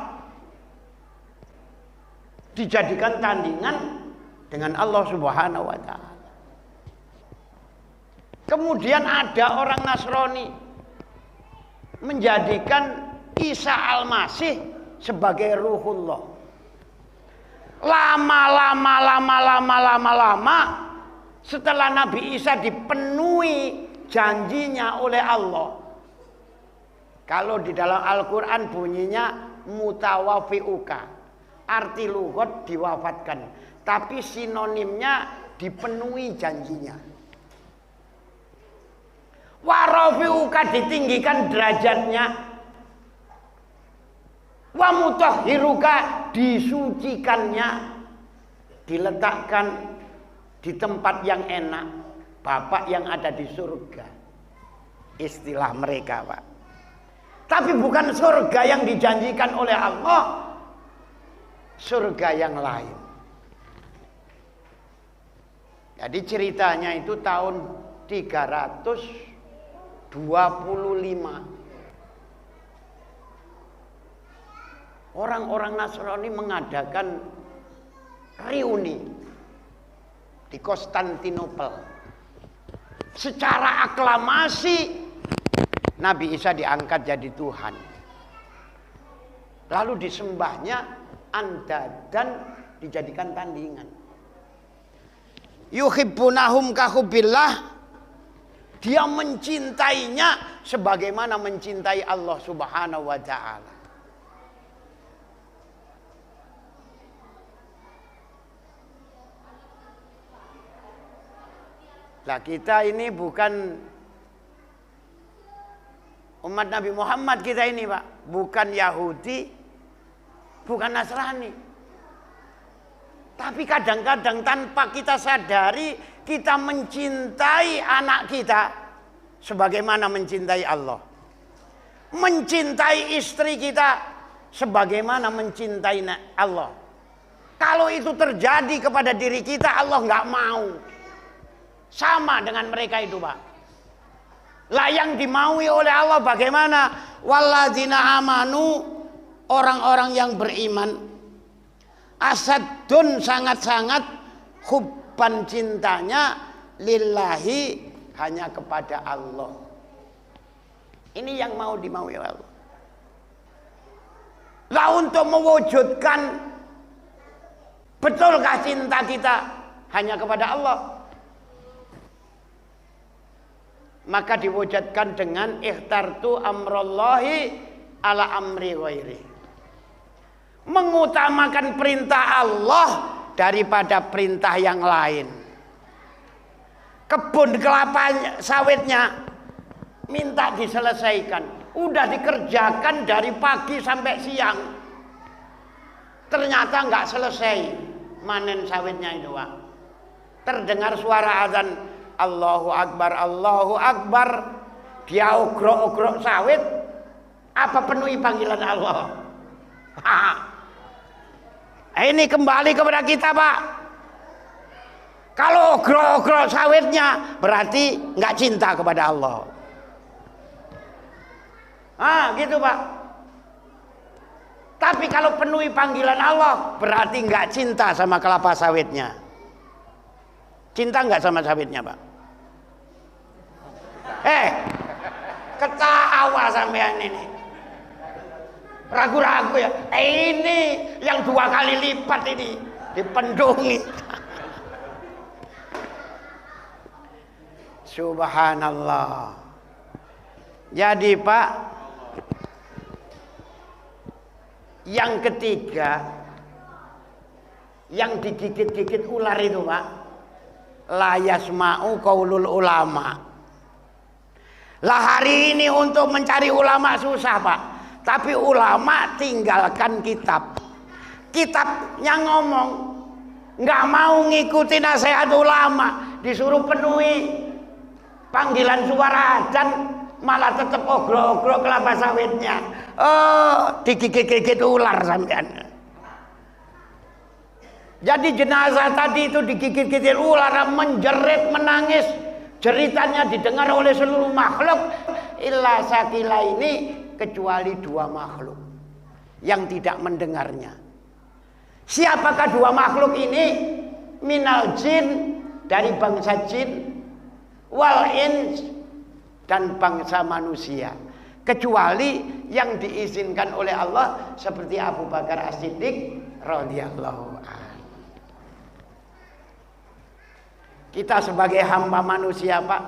Dijadikan tandingan dengan Allah Subhanahu wa taala. Kemudian ada orang Nasrani menjadikan Isa Al-Masih sebagai Ruhullah. Lama setelah Nabi Isa dipenuhi janjinya oleh Allah. Kalau di dalam Al-Quran bunyinya mutawafi'uka, arti lughat diwafatkan, tapi sinonimnya dipenuhi janjinya. Warafi'uka, ditinggikan derajatnya. Wa mutahhiruka, disucikannya, diletakkan di tempat yang enak, Bapak yang ada di surga. Istilah mereka, Pak. Tapi bukan surga yang dijanjikan oleh Allah, surga yang lain. Jadi ceritanya itu tahun 325. Orang-orang Nasrani mengadakan reuni di Konstantinopel. Secara aklamasi Nabi Isa diangkat jadi Tuhan. Lalu disembahnya andadan, dijadikan tandingan. Yuhibbunahum kahubbillah, dia mencintainya sebagaimana mencintai Allah Subhanahu wa taala. Lah kita ini bukan umat Nabi Muhammad, kita ini, Pak. Bukan Yahudi, bukan Nasrani. Tapi kadang-kadang tanpa kita sadari, kita mencintai anak kita sebagaimana mencintai Allah. Mencintai istri kita sebagaimana mencintai Allah. Kalau itu terjadi kepada diri kita, Allah nggak mau. Sama dengan mereka itu, Pak. Lah yang dimaui oleh Allah bagaimana? Walladzina amanu, orang-orang yang beriman, asadun, sangat-sangat, hubban, cintanya, lillahi, hanya kepada Allah. Ini yang mau dimaui oleh Allah. Lah untuk mewujudkan betulkah cinta kita hanya kepada Allah? Maka diwujudkan dengan ikhtartu amrallahi ala amri ghairi. Mengutamakan perintah Allah daripada perintah yang lain. Kebun kelapa sawitnya minta diselesaikan, udah dikerjakan dari pagi sampai siang. Ternyata nggak selesai manen sawitnya itu, Pak. Terdengar suara azan, Allahu Akbar, Allahu Akbar. Dia ogrok-ogrok sawit, apa penuhi panggilan Allah? Ini kembali kepada kita, Pak. Kalau ogrok-ogrok sawitnya berarti nggak cinta kepada Allah. Gitu, Pak. Tapi kalau penuhi panggilan Allah berarti nggak cinta sama kelapa sawitnya. Cinta nggak sama sawitnya, Pak? Ketawa sampean ini. Ragu-ragu ya. Ini yang 2 kali lipat ini dipendungi. Subhanallah. Jadi, Pak, yang ketiga, yang digigit-gigit ular itu, Pak, la yasma'u qaulul ulama. Lah hari ini untuk mencari ulama susah, Pak. Tapi ulama tinggalkan kitab. Kitabnya ngomong, nggak mau ngikuti nasihat ulama, disuruh penuhi panggilan suara adzan, malah tetap ogrok-ogrok kelapa sawitnya. Digigit-gigit ular sampean. Jadi jenazah tadi itu digigit-gigit ular, menjerit, menangis. Jeritanya didengar oleh seluruh makhluk. Illa sakila ini, kecuali 2 makhluk yang tidak mendengarnya. Siapakah 2 makhluk ini? Minal jin, dari bangsa jin, wal ins, dan bangsa manusia. Kecuali yang diizinkan oleh Allah seperti Abu Bakar As-Siddiq radhiyallahu anhu. Kita sebagai hamba manusia, Pak,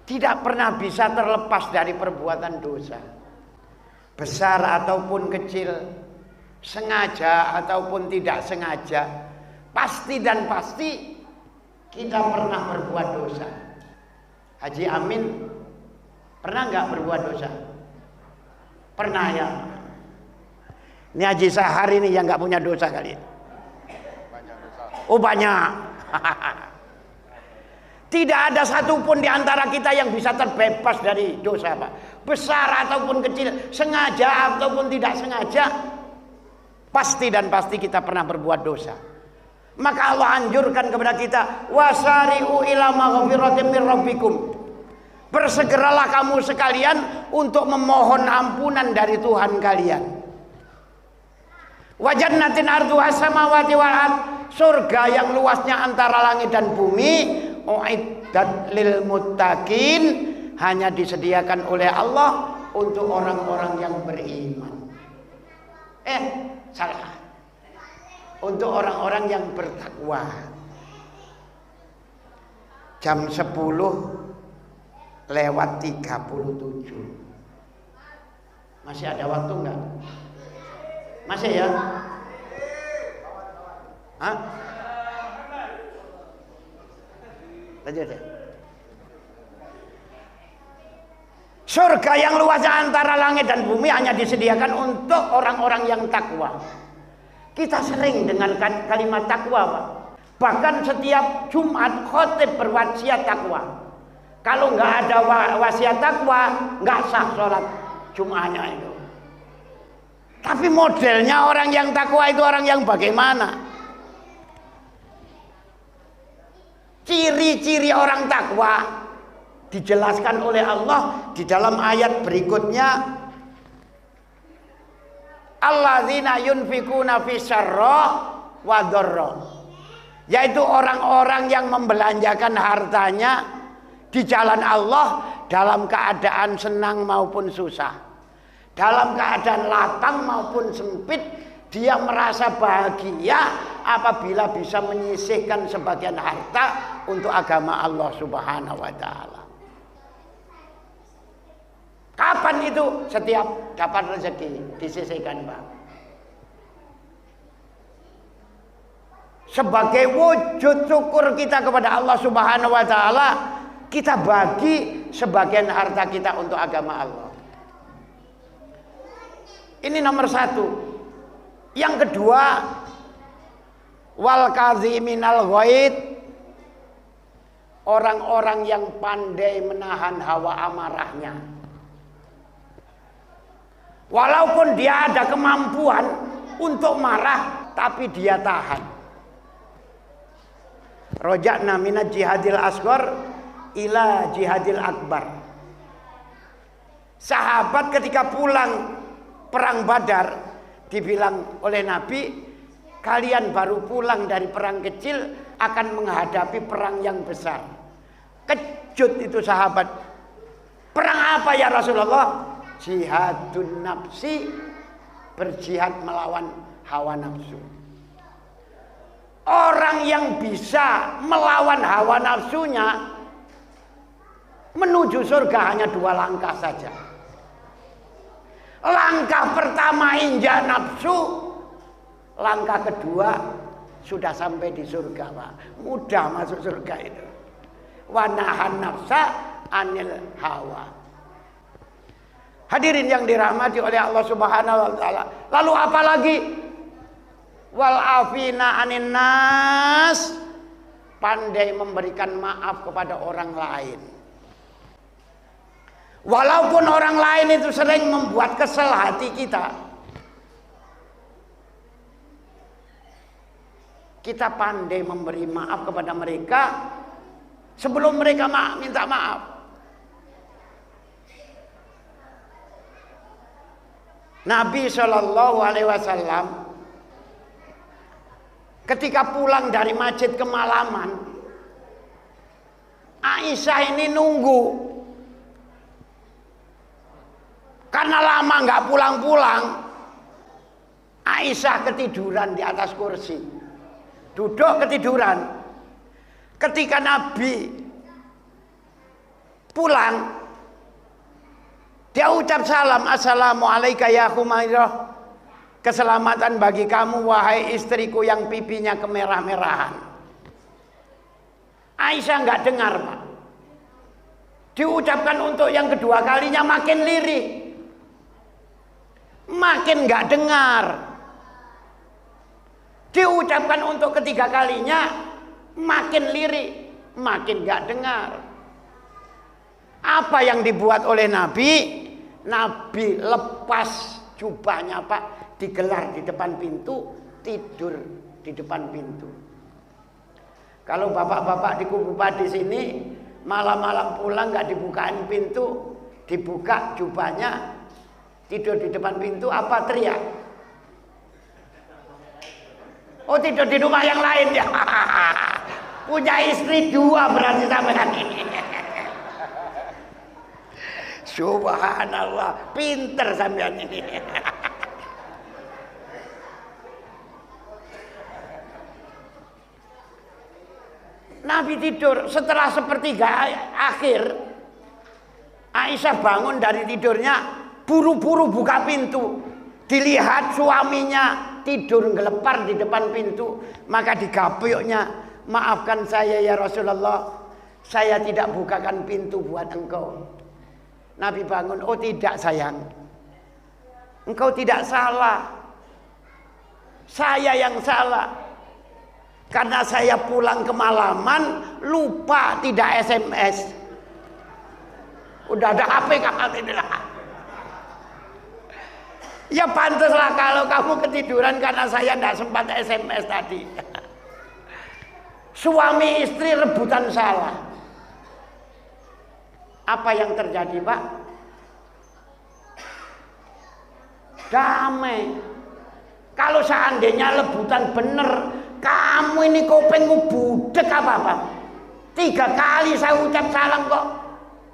tidak pernah bisa terlepas dari perbuatan dosa, besar ataupun kecil, sengaja ataupun tidak sengaja. Pasti dan pasti kita pernah berbuat dosa. Haji Amin pernah nggak berbuat dosa? Pernah ya. Ini Haji Sahar ini yang nggak punya dosa kali ini. Oh banyak. Tidak ada satupun di antara kita yang bisa terbebas dari dosa, Pak. Besar ataupun kecil, sengaja ataupun tidak sengaja, pasti dan pasti kita pernah berbuat dosa. Maka Allah anjurkan kepada kita, wasari'u ila maghfiratin min rabbikum. Bersegeralah kamu sekalian untuk memohon ampunan dari Tuhan kalian. Wa jannatin arduha samawati wal ard, surga yang luasnya antara langit dan bumi, uiddat lil muttaqin, hanya disediakan oleh Allah untuk orang-orang yang beriman. Salah. Untuk orang-orang yang bertakwa. Jam 10:37. Masih ada waktu enggak? Masih ya? Hah? Lanjut ya. Surga yang luasnya antara langit dan bumi hanya disediakan untuk orang-orang yang takwa. Kita sering dengarkan kalimat takwa, Pak. Bahkan setiap Jumat khotib berwasiat takwa. Kalau nggak ada wasiat takwa, nggak sah sholat Jumatnya itu. Tapi modelnya orang yang takwa itu orang yang bagaimana? Ciri-ciri orang takwa dijelaskan oleh Allah di dalam ayat berikutnya. Alladzina yunfikuna fisarra wa dharra, yaitu orang-orang yang membelanjakan hartanya di jalan Allah dalam keadaan senang maupun susah, dalam keadaan lapang maupun sempit. Dia merasa bahagia apabila bisa menyisihkan sebagian harta untuk agama Allah Subhanahu wa ta'ala. Kapan itu? Setiap dapat rezeki disisihkan, Pak. Sebagai wujud syukur kita kepada Allah Subhanahu wa ta'ala, kita bagi sebagian harta kita untuk agama Allah. Ini nomor 1. Yang kedua, wal kaziminal ghaid, orang-orang yang pandai menahan hawa amarahnya. Walaupun dia ada kemampuan untuk marah, tapi dia tahan. Roja'na minal jihadil asghar ila jihadil akbar. Sahabat ketika pulang perang Badar, dibilang oleh Nabi, kalian baru pulang dari perang kecil akan menghadapi perang yang besar. Kejut itu sahabat. Perang apa ya Rasulullah? Jihadun nafsi, berjihad melawan hawa nafsu. Orang yang bisa melawan hawa nafsunya menuju surga hanya 2 langkah saja. Langkah pertama injak nafsu, langkah kedua sudah sampai di surga, Pak. Mudah masuk surga itu. Wanahan nafsa anil hawa. Hadirin yang dirahmati oleh Allah Subhanahu wa taala. Lalu apa lagi? Wal afina anin nas, pandai memberikan maaf kepada orang lain. Walaupun orang lain itu sering membuat kesel hati kita, kita pandai memberi maaf kepada mereka sebelum mereka minta maaf. Nabi SAW ketika pulang dari masjid kemalaman, Aisyah ini nunggu. Karena lama nggak pulang-pulang, Aisyah ketiduran di atas kursi. Duduk ketiduran. Ketika Nabi pulang, dia ucap salam, assalamualaikum ya Humairah. Keselamatan bagi kamu wahai istriku yang pipinya kemerah-merahan. Aisyah nggak dengar, Pak. Diucapkan untuk yang kedua kalinya makin lirih. Makin nggak dengar. Diucapkan untuk ketiga kalinya makin lirik, makin nggak dengar. Apa yang dibuat oleh Nabi? Nabi lepas jubahnya, Pak, digelar di depan pintu, tidur di depan pintu. Kalau bapak-bapak di Kubupat di sini malam-malam pulang nggak dibukain pintu, dibuka jubahnya, tidur di depan pintu, apa teriak? Oh, tidur di rumah yang lain ya. Punya istri 2 berarti sampean ini. Subhanallah, pinter sampean ini. Nabi tidur, setelah sepertiga akhir Aisyah bangun dari tidurnya, buru-buru buka pintu. Dilihat suaminya tidur gelepar di depan pintu, maka digapyuknya, maafkan saya ya Rasulullah, saya tidak bukakan pintu buat engkau. Nabi bangun, oh tidak sayang, engkau tidak salah, saya yang salah. Karena saya pulang kemalaman, lupa tidak SMS. Udah ada HP kakak ini lah. Ya pantaslah kalau kamu ketiduran karena saya tidak sempat SMS tadi. Suami istri rebutan salah. Apa yang terjadi, Pak? Damai. Kalau seandainya rebutan bener, kamu ini kupingmu budek apa-apa. 3 kali saya ucap salam kok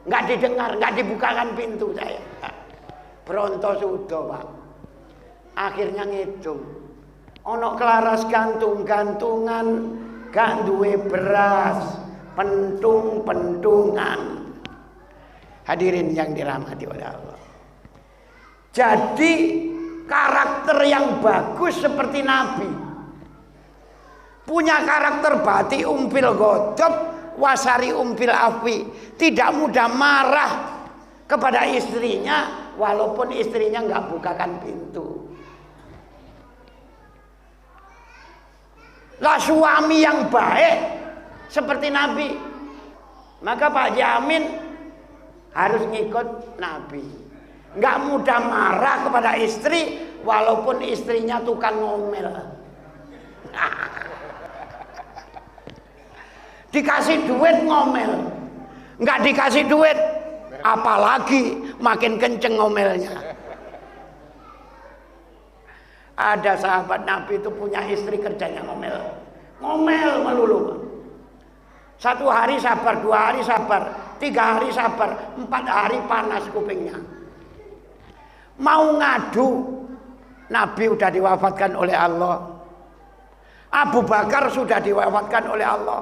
nggak didengar, nggak dibukakan pintu saya. Brontos sudah, Pak. Akhirnya ngitung, ono kelaras gantung-gantungan, gak duwe beras, pentung-pentungan. Hadirin yang dirahmati oleh Allah. Jadi karakter yang bagus seperti Nabi, punya karakter bati umpil godop, wasari umpil afwi, tidak mudah marah kepada istrinya walaupun istrinya nggak bukakan pintu. Lah suami yang baik seperti Nabi, maka Pak Jamin harus ngikut Nabi. Nggak mudah marah kepada istri walaupun istrinya tukang ngomel. Dikasih duit ngomel, nggak dikasih duit apalagi makin kenceng ngomelnya. Ada sahabat Nabi itu punya istri kerjanya ngomel, ngomel melulu. 1 hari sabar, 2 hari sabar, 3 hari sabar, 4 hari panas kupingnya. Mau ngadu, Nabi sudah diwafatkan oleh Allah, Abu Bakar sudah diwafatkan oleh Allah,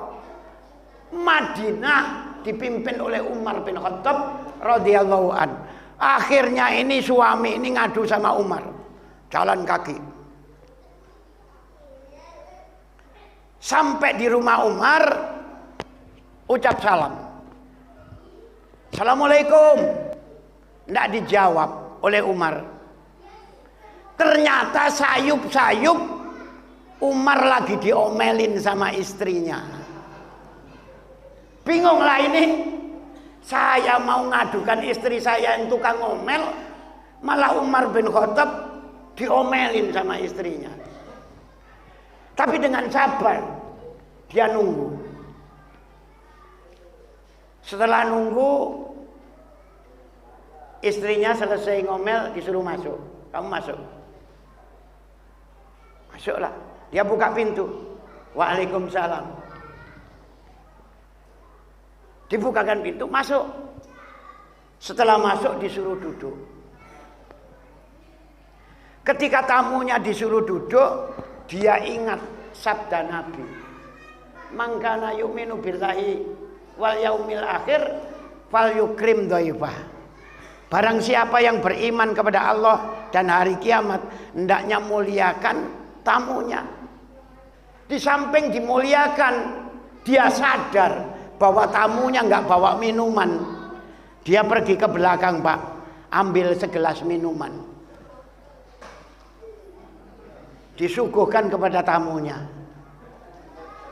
Madinah dipimpin oleh Umar bin Khattab radhiyallahu an. Akhirnya ini suami ini ngadu sama Umar, jalan kaki. Sampai di rumah Umar, ucap salam. Assalamualaikum. Tidak dijawab oleh Umar. Ternyata sayup-sayup Umar lagi diomelin sama istrinya. Bingung lah ini. Saya mau ngadukan istri saya yang tukang ngomel, malah Umar bin Khattab diomelin sama istrinya. Tapi dengan sabar dia nunggu. Setelah nunggu, istrinya selesai ngomel, disuruh masuk. Kamu masuk. Masuklah. Dia buka pintu. Waalaikumsalam. Dibukakan pintu, masuk. Setelah masuk disuruh duduk. Ketika tamunya disuruh duduk, dia ingat sabda Nabi. Man kana yu'minu billahi wal yaumil akhir fal yukrim dhaifah. Barang siapa yang beriman kepada Allah dan hari kiamat, hendaknya muliakan tamunya. Di samping dimuliakan, dia sadar bahwa tamunya nggak bawa minuman. Dia pergi ke belakang, Pak, ambil segelas minuman, disuguhkan kepada tamunya.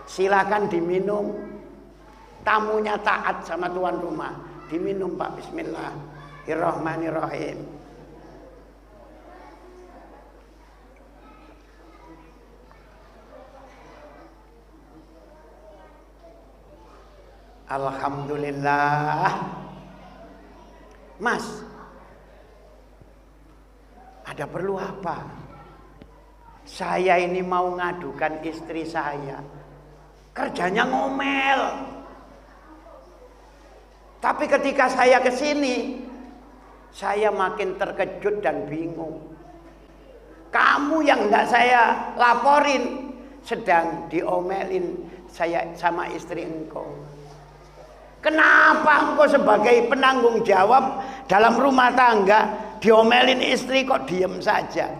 Silakan diminum. Tamunya taat sama tuan rumah. Diminum, Pak. Bismillahirrahmanirrahim. Alhamdulillah. Mas, ada perlu apa? Saya ini mau ngadukan istri saya, kerjanya ngomel. Tapi ketika saya ke sini, saya makin terkejut dan bingung. Kamu yang enggak saya laporin sedang diomelin saya sama istri engkau. Kenapa engkau sebagai penanggung jawab dalam rumah tangga diomelin istri kok diem saja?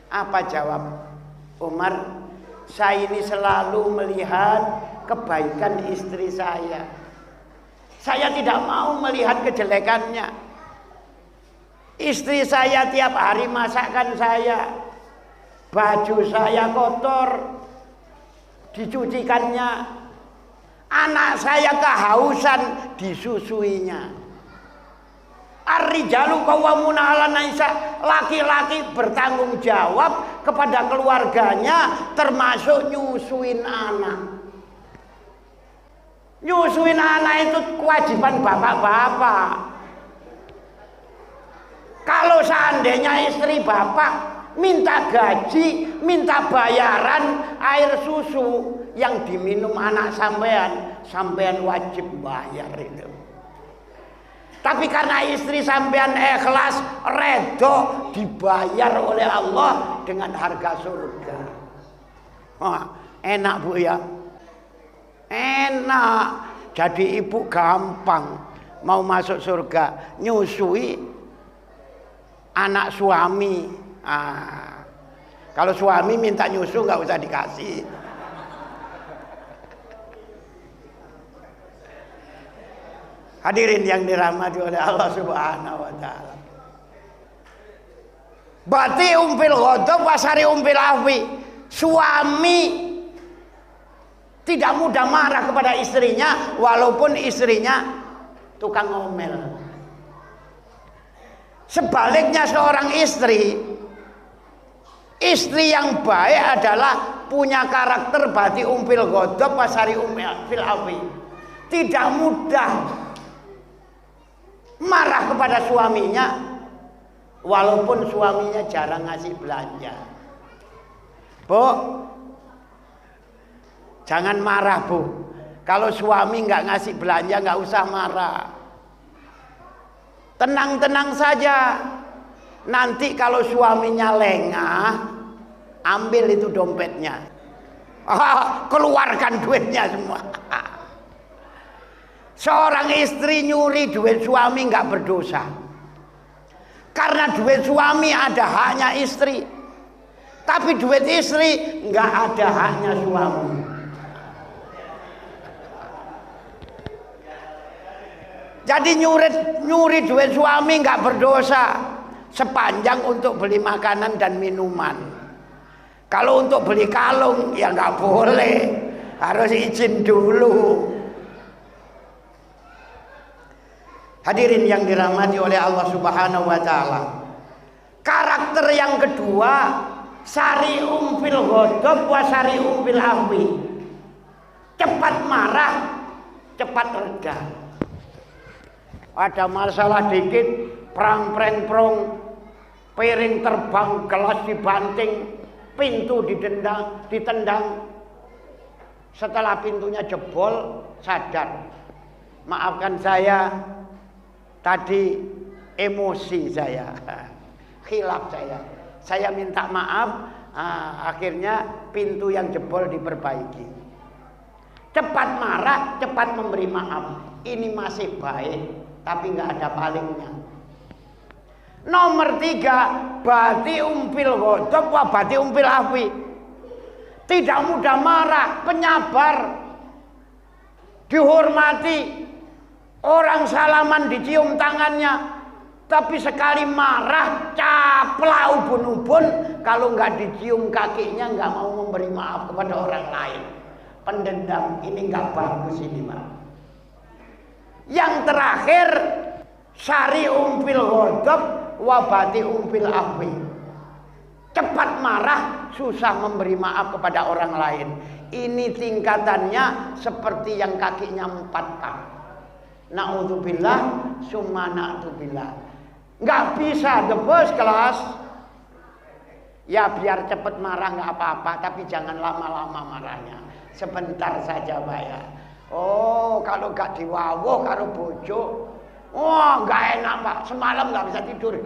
Apa jawab Umar? Saya ini selalu melihat kebaikan istri saya. Saya tidak mau melihat kejelekannya. Istri saya tiap hari masakkan saya. Baju saya kotor, dicucikannya. Anak saya kehausan, disusuinya. Ar-rijalu qawwamuna 'alan nisa, laki-laki bertanggung jawab kepada keluarganya, termasuk nyusuin anak. Nyusuin anak itu kewajiban bapak-bapak. Kalau seandainya istri bapak minta gaji, minta bayaran air susu yang diminum anak sampean, sampean wajib bayar itu. Tapi karena istri sampean ikhlas, redho, dibayar oleh Allah dengan harga surga. Wah, enak Bu ya. Enak. Jadi ibu gampang mau masuk surga, nyusui anak suami. Kalau suami minta nyusu nggak usah dikasih. Hadirin yang dirahmati oleh Allah Subhanahu wa taala. Bati umpil ghadab wasari umpil afwi. Suami Tidak mudah marah kepada istrinya walaupun istrinya tukang ngomel. Sebaliknya seorang istri yang baik adalah punya karakter bati umpil godop wasari umpil fil awi. Tidak mudah marah kepada suaminya walaupun suaminya jarang ngasih belanja. Bu, jangan marah bu. Kalau suami nggak ngasih belanja nggak usah marah. Tenang-tenang saja. Nanti kalau suaminya lengah, ambil itu dompetnya. Keluarkan duitnya semua. Seorang istri nyuri duit suami nggak berdosa. Karena duit suami ada haknya istri. Tapi duit istri nggak ada haknya suami. Jadi nyuri duit suami nggak berdosa sepanjang untuk beli makanan dan minuman. Kalau untuk beli kalung ya nggak boleh, harus izin dulu. Hadirin yang dirahmati oleh Allah Subhanahu wa taala. Karakter yang kedua, sari'um fil ghadab wa sari'um fil afwi. Cepat marah, cepat reda. Ada masalah dikit, prang-preng-prong, piring terbang, gelas dibanting, pintu ditendang. Setelah pintunya jebol, sadar. Maafkan saya, tadi emosi saya, khilaf saya. Saya minta maaf, akhirnya pintu yang jebol diperbaiki. Cepat marah, cepat memberi maaf. Ini masih baik. Tapi nggak ada palingnya. Nomor 3, bati umpil ghadab wa bati umpil afwi. Tidak mudah marah, penyabar, dihormati. Orang salaman dicium tangannya, tapi sekali marah caplak ubun-ubun. Kalau nggak dicium kakinya nggak mau memberi maaf kepada orang lain. Pendendam, ini nggak bagus ini Pak. Yang terakhir, sari umpil ghadab wa bati umpil afwi. Cepat marah, susah memberi maaf kepada orang lain. Ini tingkatannya seperti yang kakinya 4 kaki. Na'udzubillah, summa na'udzubillah. Nggak bisa the first class. Ya biar cepat marah nggak apa-apa, tapi jangan lama-lama marahnya. Sebentar saja Pak ya. Oh, kalau gak diwawuh karo bojo, wah gak enak Pak, semalam gak bisa tidur.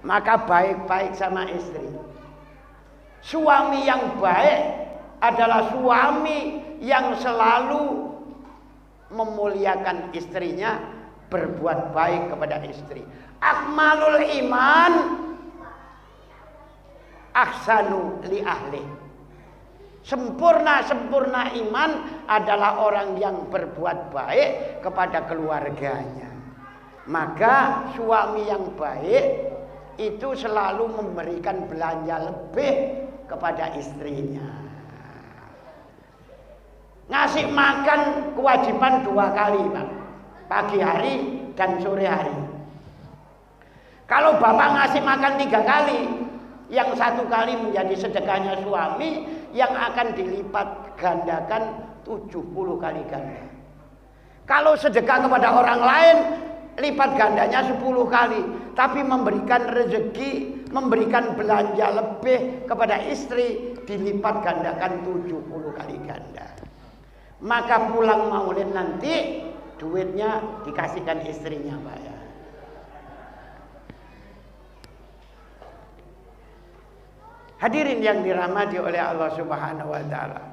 Maka baik-baik sama istri. Suami yang baik adalah suami yang selalu memuliakan istrinya, berbuat baik kepada istri. Akmalul iman ahsanu li ahli. Sempurna iman adalah orang yang berbuat baik kepada keluarganya. Maka suami yang baik itu selalu memberikan belanja lebih kepada istrinya. Ngasih makan kewajiban 2 kali Pak, pagi hari dan sore hari. Kalau bapak ngasih makan 3 kali, yang 1 kali menjadi sedekahnya suami, yang akan dilipat gandakan 70 kali ganda. Kalau sedekah kepada orang lain, lipat gandanya 10 kali. Tapi memberikan rezeki, memberikan belanja lebih kepada istri, dilipat gandakan 70 kali ganda. Maka pulang maulid nanti, duitnya dikasihkan istrinya Pak ya. Hadirin yang dirahmati oleh Allah Subhanahu wa taala.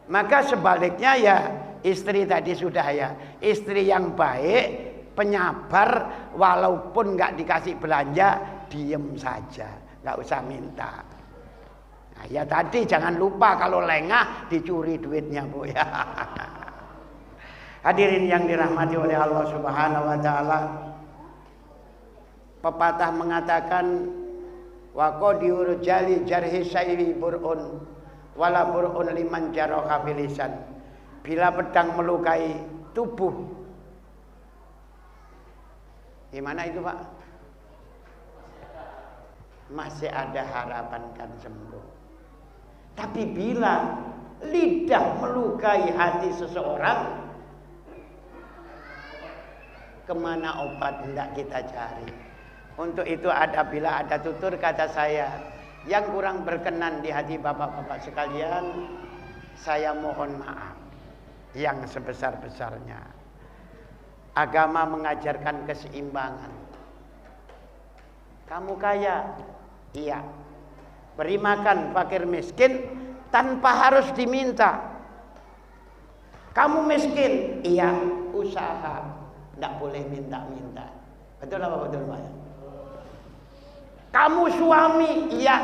Maka sebaliknya ya, istri tadi sudah ya, istri yang baik, penyabar, walaupun nggak dikasih belanja, diem saja, nggak usah minta. Nah, ya tadi jangan lupa kalau lengah dicuri duitnya Bu ya. Hadirin yang dirahmati oleh Allah Subhanahu wa taala. Pepatah mengatakan wa qadiur jali jarhi sayri burun wala bur'un liman jaraka bilisan. Bila pedang melukai tubuh, gimana itu Pak? Masih ada harapan kan sembuh. Tapi bila lidah melukai hati seseorang, kemana obat hendak kita cari? Untuk itu bila ada tutur kata saya yang kurang berkenan di hati bapak-bapak sekalian, saya mohon maaf yang sebesar-besarnya. Agama mengajarkan keseimbangan. Kamu kaya, iya. Beri makan fakir miskin tanpa harus diminta. Kamu miskin, iya, usaha, tidak boleh minta-minta. Betul apa betul Pak? Kamu suami, iya,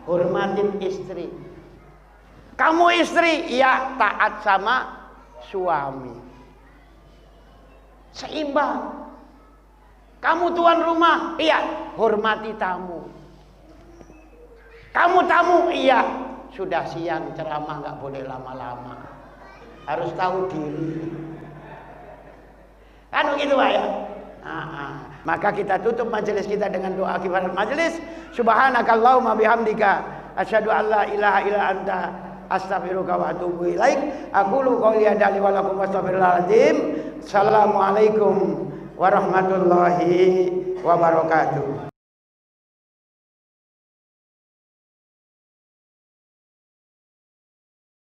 hormatin istri. Kamu istri, iya, taat sama suami. Seimbang. Kamu tuan rumah, iya, hormati tamu. Kamu tamu, iya, sudah siang ceramah nggak boleh lama-lama. Harus tahu diri. Kan begitu Pak ya? Maka kita tutup majelis kita dengan doa kifarat majelis. Subhanakallahumma bihamdika asyhadu an la ilaha illa anta astaghfiruka wa atubu ilaik. Aqulu qouli hadza wa lakum wastaghfirullahaladzim. Assalamualaikum warahmatullahi wabarakatuh.